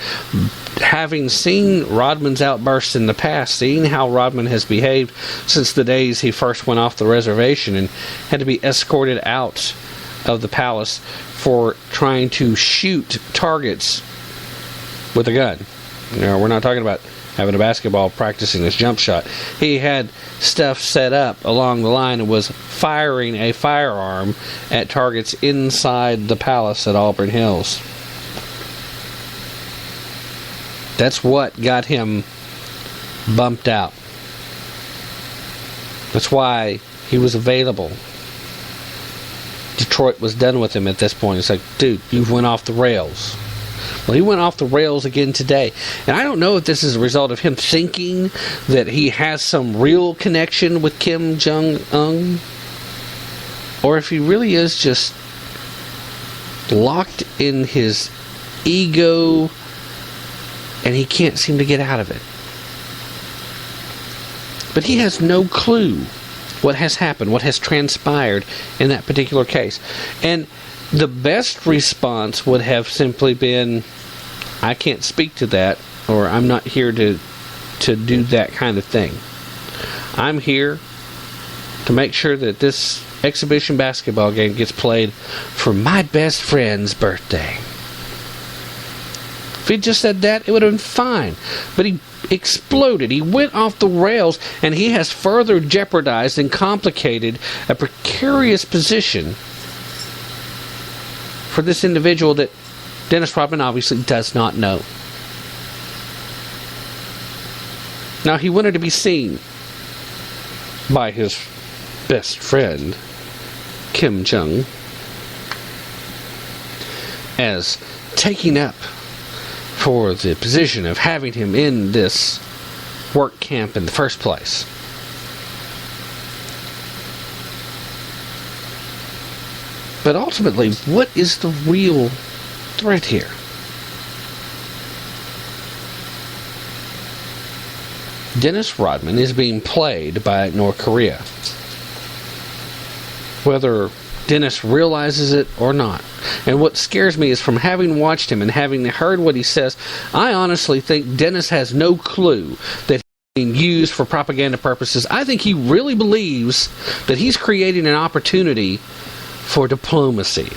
Having seen Rodman's outbursts in the past, seeing how Rodman has behaved since the days he first went off the reservation and had to be escorted out of the palace for trying to shoot targets with a gun. We're not talking about having a basketball practicing his jump shot. He had stuff set up along the line and was firing a firearm at targets inside the palace at Auburn Hills. That's what got him bumped out. That's why he was available. Detroit was done with him at this point. It's like, dude, you went off the rails. Well, he went off the rails again today. And I don't know if this is a result of him thinking that he has some real connection with Kim-Jung-un, or if he really is just locked in his ego and he can't seem to get out of it. But he has no clue what has happened, what has transpired in that particular case. And the best response would have simply been, "I can't speak to that," or "I'm not here to do that kind of thing. I'm here to make sure that this exhibition basketball game gets played for my best friend's birthday." If he just said that, it would have been fine. But he exploded. He went off the rails, and he has further jeopardized and complicated a precarious position for this individual that Dennis Rodman obviously does not know. Now, he wanted to be seen by his best friend, Kim-Jung, as taking up for the position of having him in this work camp in the first place. But ultimately, what is the real threat here? Dennis Rodman is being played by North Korea. Whether Dennis realizes it or not. And what scares me is, from having watched him and having heard what he says, I honestly think Dennis has no clue that he's being used for propaganda purposes. I think he really believes that he's creating an opportunity for diplomacy.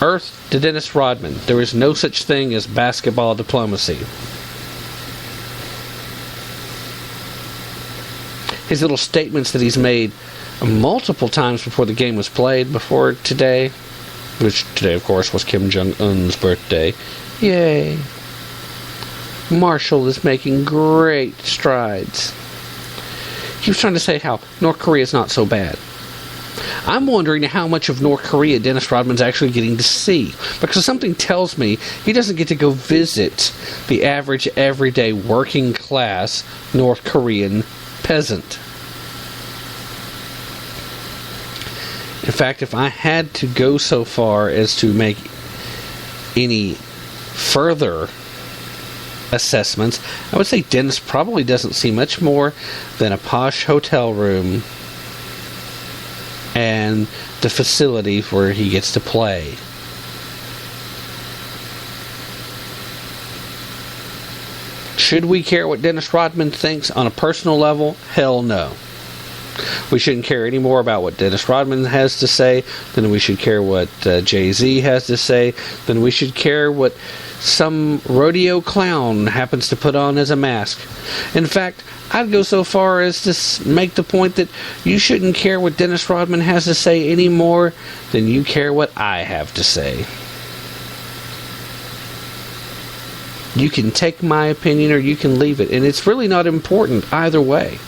Earth to Dennis Rodman. There is no such thing as basketball diplomacy. His little statements that he's made multiple times before the game was played, before today, which today, of course, was Kim-Jung-un's birthday. Yay. Marshall is making great strides. He was trying to say how North Korea is not so bad. I'm wondering how much of North Korea Dennis Rodman's actually getting to see. Because something tells me he doesn't get to go visit the average, everyday, working class North Korean peasant. In fact, if I had to go so far as to make any further assessments, I would say Dennis probably doesn't see much more than a posh hotel room and the facility where he gets to play. Should we care what Dennis Rodman thinks on a personal level? Hell no. We shouldn't care any more about what Dennis Rodman has to say than we should care what Jay-Z has to say, than we should care what some rodeo clown happens to put on as a mask. In fact, I'd go so far as to make the point that you shouldn't care what Dennis Rodman has to say any more than you care what I have to say. You can take my opinion or you can leave it, and it's really not important either way.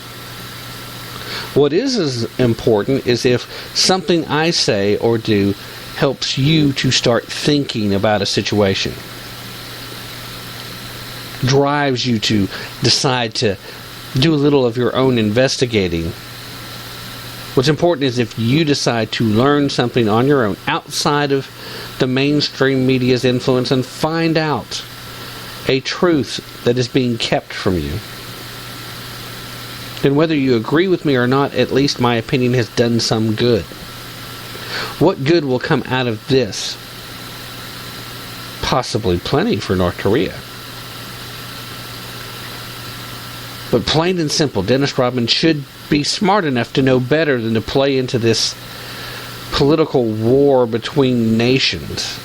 What is as important is if something I say or do helps you to start thinking about a situation, drives you to decide to do a little of your own investigating. What's important is if you decide to learn something on your own outside of the mainstream media's influence and find out a truth that is being kept from you. Then whether you agree with me or not, at least my opinion has done some good. What good will come out of this? Possibly plenty for North Korea. But plain and simple, Dennis Rodman should be smart enough to know better than to play into this political war between nations.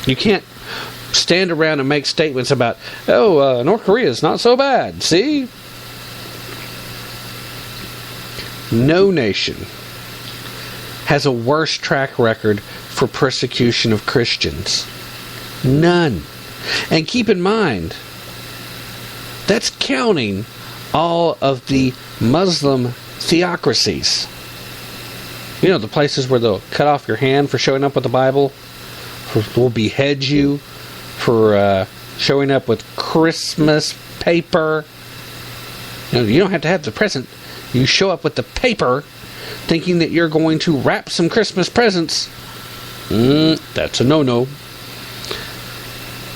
You can't stand around and make statements about, North Korea is not so bad, see? No nation has a worse track record for persecution of Christians. None. And keep in mind, that's counting all of the Muslim theocracies. You know, the places where they'll cut off your hand for showing up with the Bible, will behead you for showing up with Christmas paper. You don't have to have the present. You show up with the paper thinking that you're going to wrap some Christmas presents. That's a no-no.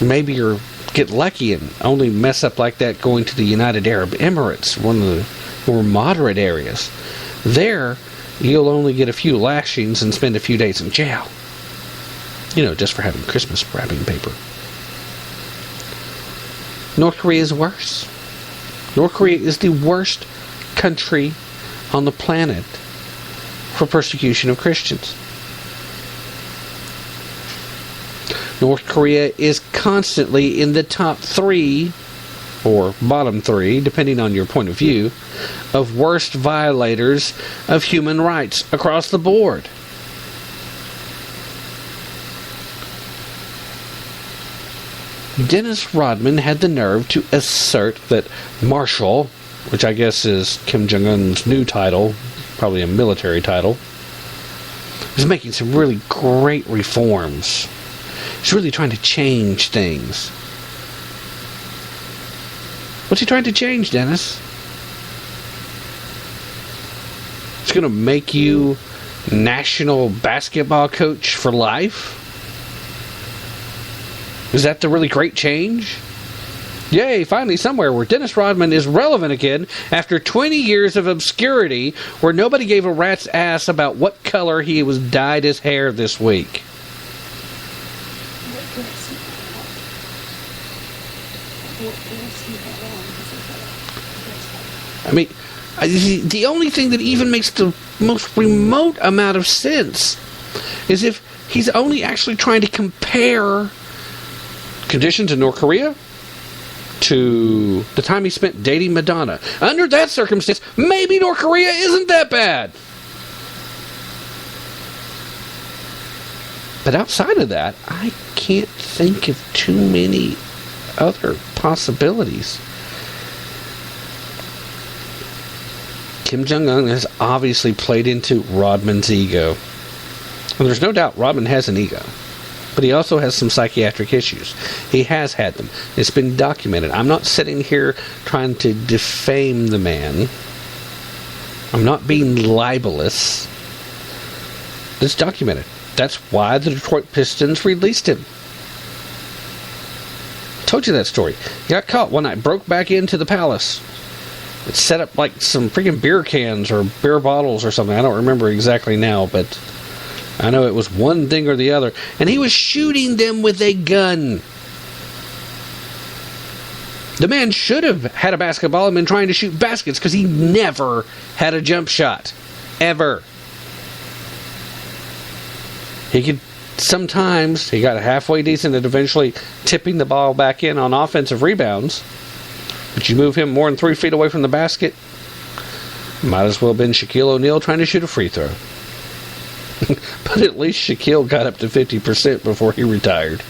Maybe you're get lucky and only mess up like that going to the United Arab Emirates, one of the more moderate areas. There, you'll only get a few lashings and spend a few days in jail. Just for having Christmas wrapping paper. North Korea is worse. North Korea is the worst country on the planet for persecution of Christians. North Korea is constantly in the top 3, or bottom 3, depending on your point of view, of worst violators of human rights across the board. Dennis Rodman had the nerve to assert that Marshall, which I guess is Kim Jong-un's new title, probably a military title, is making some really great reforms. He's really trying to change things. What's he trying to change, Dennis? It's going to make you national basketball coach for life? Is that the really great change? Yay, finally somewhere where Dennis Rodman is relevant again after 20 years of obscurity where nobody gave a rat's ass about what color he was dyed his hair this week. I mean, the only thing that even makes the most remote amount of sense is if he's only actually trying to compare conditions in North Korea to the time he spent dating Madonna. Under that circumstance, maybe North Korea isn't that bad. But outside of that, I can't think of too many other possibilities. Kim-jung-un has obviously played into Rodman's ego. And there's no doubt Rodman has an ego. But he also has some psychiatric issues. He has had them. It's been documented. I'm not sitting here trying to defame the man. I'm not being libelous. It's documented. That's why the Detroit Pistons released him. I told you that story. He got caught one night, broke back into the palace. It set up like some freaking beer cans or beer bottles or something. I don't remember exactly now, but I know it was one thing or the other. And he was shooting them with a gun. The man should have had a basketball and been trying to shoot baskets because he never had a jump shot. Ever. He could sometimes, he got halfway decent at eventually tipping the ball back in on offensive rebounds. But you move him more than 3 feet away from the basket, might as well have been Shaquille O'Neal trying to shoot a free throw. But at least Shaquille got up to 50% before he retired.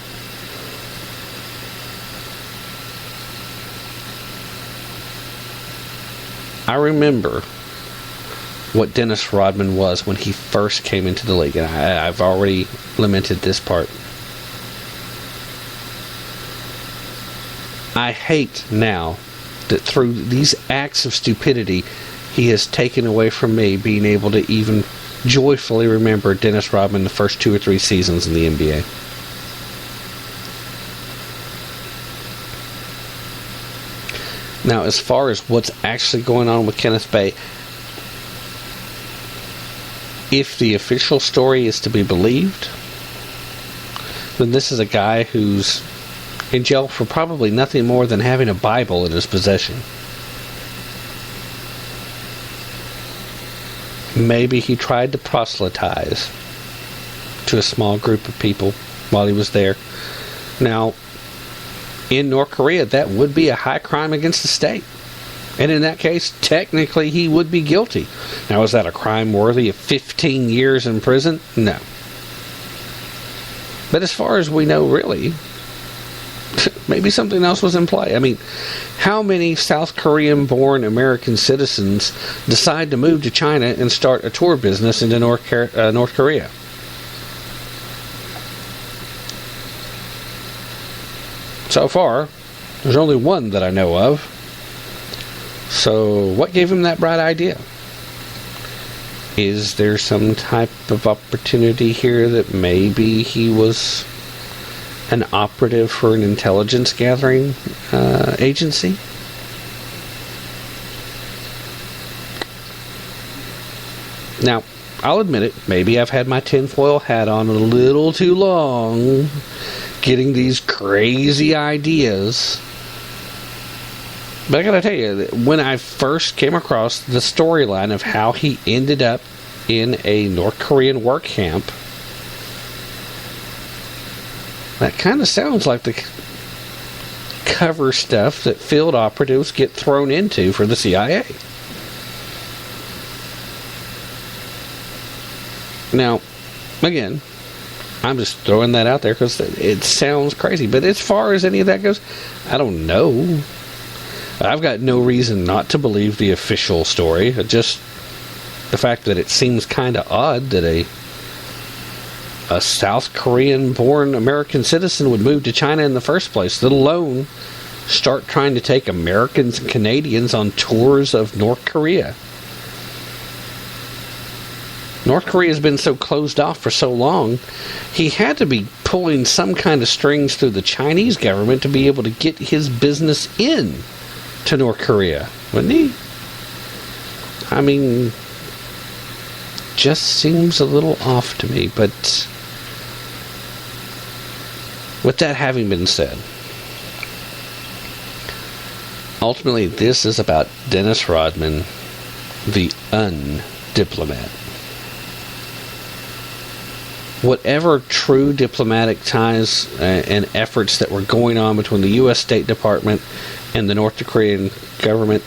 I remember what Dennis Rodman was when he first came into the league, and I've already lamented this part. I hate now that through these acts of stupidity, he has taken away from me being able to even joyfully remember Dennis Rodman the first 2 or 3 seasons in the NBA. Now, as far as what's actually going on with Kenneth-Bae, if the official story is to be believed, then this is a guy who's in jail for probably nothing more than having a Bible in his possession. Maybe he tried to proselytize to a small group of people while he was there. Now, in North Korea, that would be a high crime against the state. And in that case, technically, he would be guilty. Now, is that a crime worthy of 15 years in prison? No. But as far as we know, really, maybe something else was in play. I mean, how many South Korean-born American citizens decide to move to China and start a tour business into North Korea? So far, there's only one that I know of. So, what gave him that bright idea? Is there some type of opportunity here that maybe he was an operative for an intelligence gathering agency? Now, I'll admit it, maybe I've had my tinfoil hat on a little too long, getting these crazy ideas. But I gotta tell you, when I first came across the storyline of how he ended up in a North Korean work camp, that kind of sounds like the cover stuff that field operatives get thrown into for the CIA. Now, again, I'm just throwing that out there because it sounds crazy. But as far as any of that goes, I don't know. I've got no reason not to believe the official story. Just the fact that it seems kind of odd that a South Korean-born American citizen would move to China in the first place, let alone start trying to take Americans and Canadians on tours of North Korea. North Korea has been so closed off for so long, he had to be pulling some kind of strings through the Chinese government to be able to get his business in to North Korea, wouldn't he? I mean, just seems a little off to me, but with that having been said, ultimately this is about Dennis Rodman, the Un-Diplomat. Whatever true diplomatic ties and efforts that were going on between the U.S. State Department and the North Korean government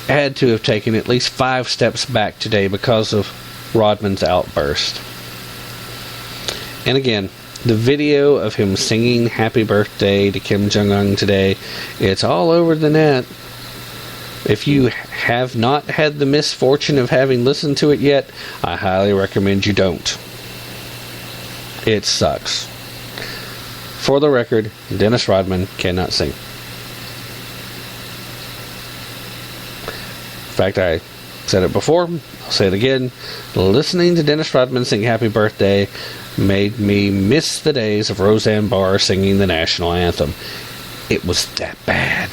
had to have taken at least 5 steps back today because of Rodman's outburst. And again, the video of him singing happy birthday to Kim-Jung-un today, it's all over the net. If you have not had the misfortune of having listened to it yet, I highly recommend you don't. It sucks. For the record, Dennis Rodman cannot sing. In fact, I said it before, I'll say it again. Listening to Dennis Rodman sing Happy Birthday made me miss the days of Roseanne Barr singing the national anthem. It was that bad.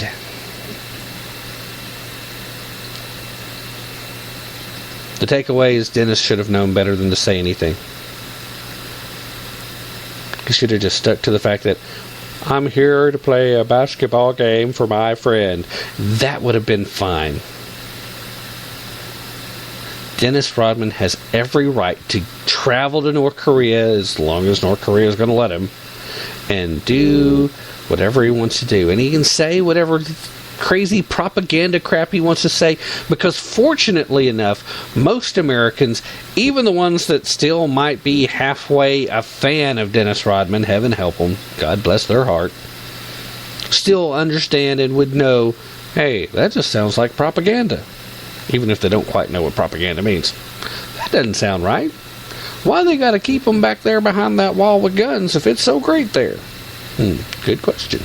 The takeaway is Dennis should have known better than to say anything. He should have just stuck to the fact that I'm here to play a basketball game for my friend. That would have been fine. Dennis Rodman has every right to travel to North Korea as long as North Korea is going to let him and do whatever he wants to do. And he can say whatever crazy propaganda crap he wants to say, because fortunately enough, most Americans, even the ones that still might be halfway a fan of Dennis Rodman, heaven help them, God bless their heart, still understand and would know, hey, that just sounds like propaganda. Even if they don't quite know what propaganda means. That doesn't sound right. Why they got to keep them back there behind that wall with guns if it's so great there? Good question.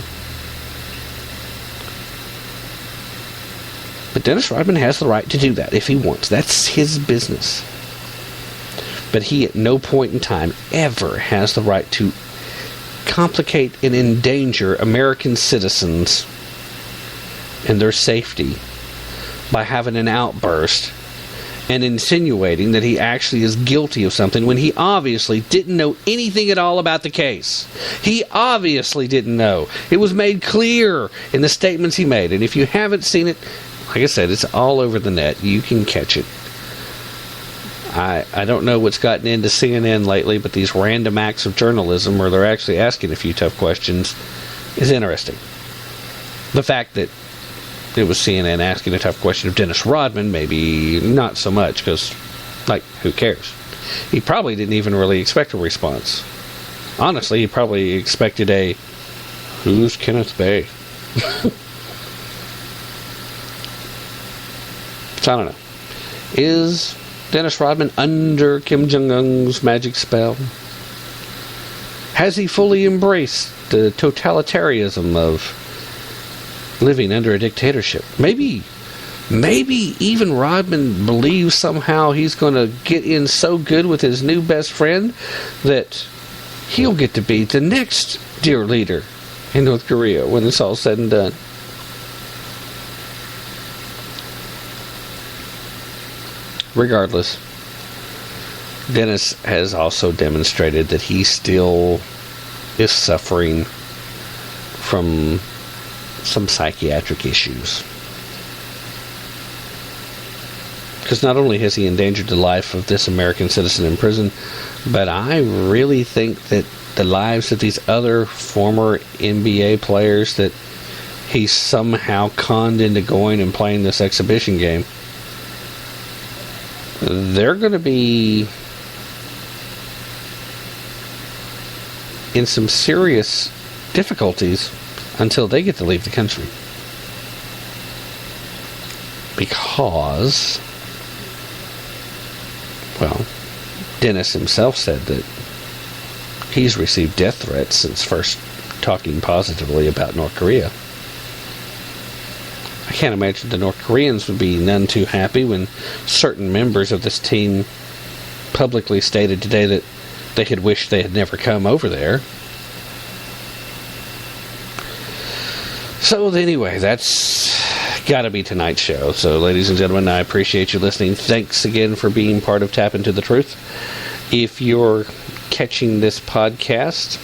But Dennis Rodman has the right to do that if he wants. That's his business. But he at no point in time ever has the right to complicate and endanger American citizens and their safety by having an outburst and insinuating that he actually is guilty of something when he obviously didn't know anything at all about the case. He obviously didn't know. It was made clear in the statements he made. And if you haven't seen it, like I said, it's all over the net. You can catch it. I don't know what's gotten into CNN lately, but these random acts of journalism where they're actually asking a few tough questions is interesting. The fact that it was CNN asking a tough question of Dennis Rodman, maybe not so much, because, like, who cares? He probably didn't even really expect a response. Honestly, he probably expected a, who's Kenneth-bae? So, I don't know. Is Dennis Rodman under Kim Jong-un's magic spell? Has he fully embraced the totalitarianism of living under a dictatorship? Maybe even Rodman believes somehow he's going to get in so good with his new best friend that he'll get to be the next dear leader in North Korea when it's all said and done. Regardless, Dennis has also demonstrated that he still is suffering from some psychiatric issues. Because not only has he endangered the life of this American citizen in prison, but I really think that the lives of these other former NBA players that he somehow conned into going and playing this exhibition game, they're going to be in some serious difficulties until they get to leave the country. Because, well, Dennis himself said that he's received death threats since first talking positively about North Korea. I can't imagine the North Koreans would be none too happy when certain members of this team publicly stated today that they had wished they had never come over there. So anyway, that's got to be tonight's show. So ladies and gentlemen, I appreciate you listening. Thanks again for being part of Tap Into the Truth. If you're catching this podcast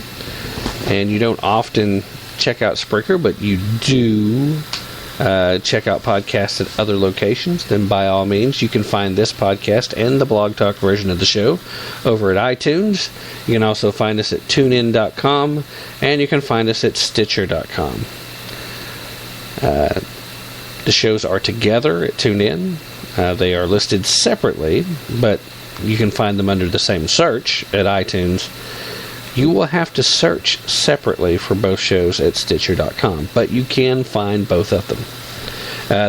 and you don't often check out Spreaker, but you do check out podcasts at other locations, then by all means you can find this podcast and the Blog Talk version of the show over at iTunes. You can also find us at tunein.com, and you can find us at stitcher.com. The shows are together at TuneIn. They are listed separately, but you can find them under the same search at iTunes. You will have to search separately for both shows at Stitcher.com, but you can find both of them.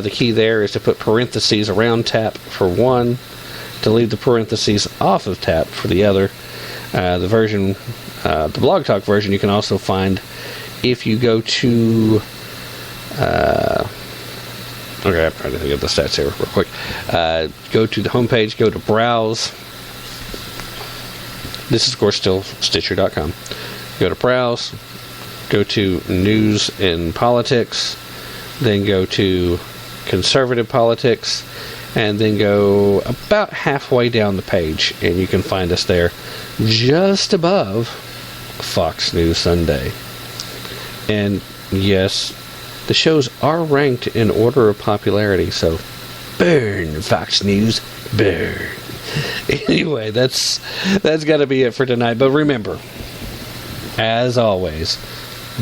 The key there is to put parentheses around Tap for one, to leave the parentheses off of Tap for the other. The Blog Talk version, you can also find if you go to... okay, I'm trying to think of the stats here real quick. Go to the homepage, go to Browse. This is, of course, still Stitcher.com. Go to Browse, go to News and Politics, then go to Conservative Politics, and then go about halfway down the page, and you can find us there just above Fox News Sunday. And yes, the shows are ranked in order of popularity, so burn, Fox News, burn. Anyway, that's got to be it for tonight. But remember, as always,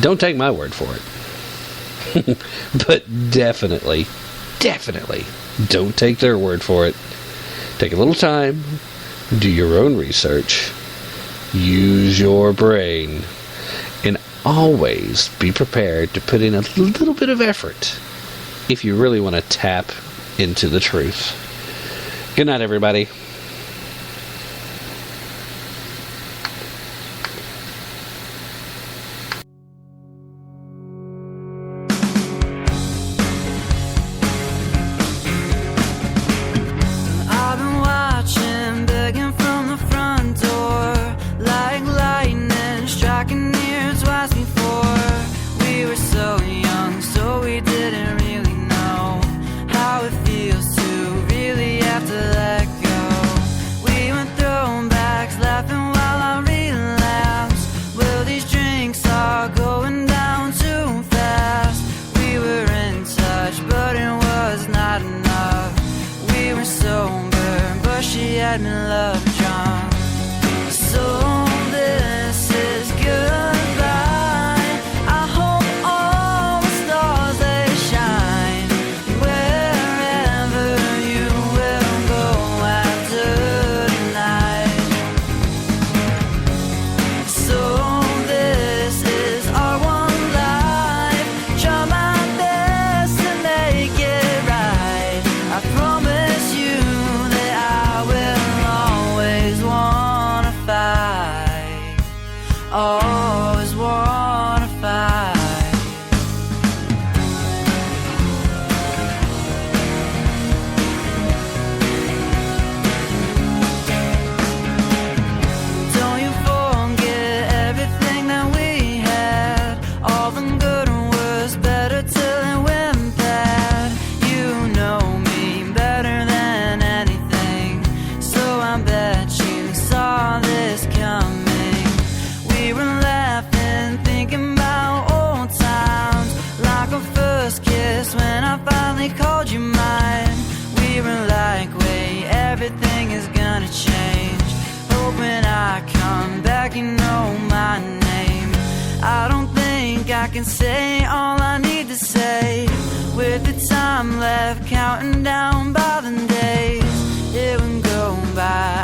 don't take my word for it. But definitely don't take their word for it. Take a little time, do your own research, use your brain, and always be prepared to put in a little bit of effort if you really want to tap into the truth. Good night, everybody. I've been watching, begging from the front door, like lightning striking near twice before. We were so young, so we didn't really know how it feels to really have to let go. We went throwbacks, laughing while I relapsed. Well, these drinks are going down too fast. We were in touch, but it was not enough. We were sober, but she had me love drunk. So this is goodbye. I hope all the stars they shine wherever you will go after tonight. So this is our one life. Try my best to make it right. I promise you that I will always wanna fight. Always wanna fight. Don't you forget everything that we had. All the good was better till it went bad. You know me better than anything, so I bet you saw this coming. We were laughing, thinking about old times, like our first kiss when I finally called you mine. We were like, wait, everything is gonna change. Hope when I come back you know my name. I don't think I can say all I need to say. With the time left, counting down by the days, it would go by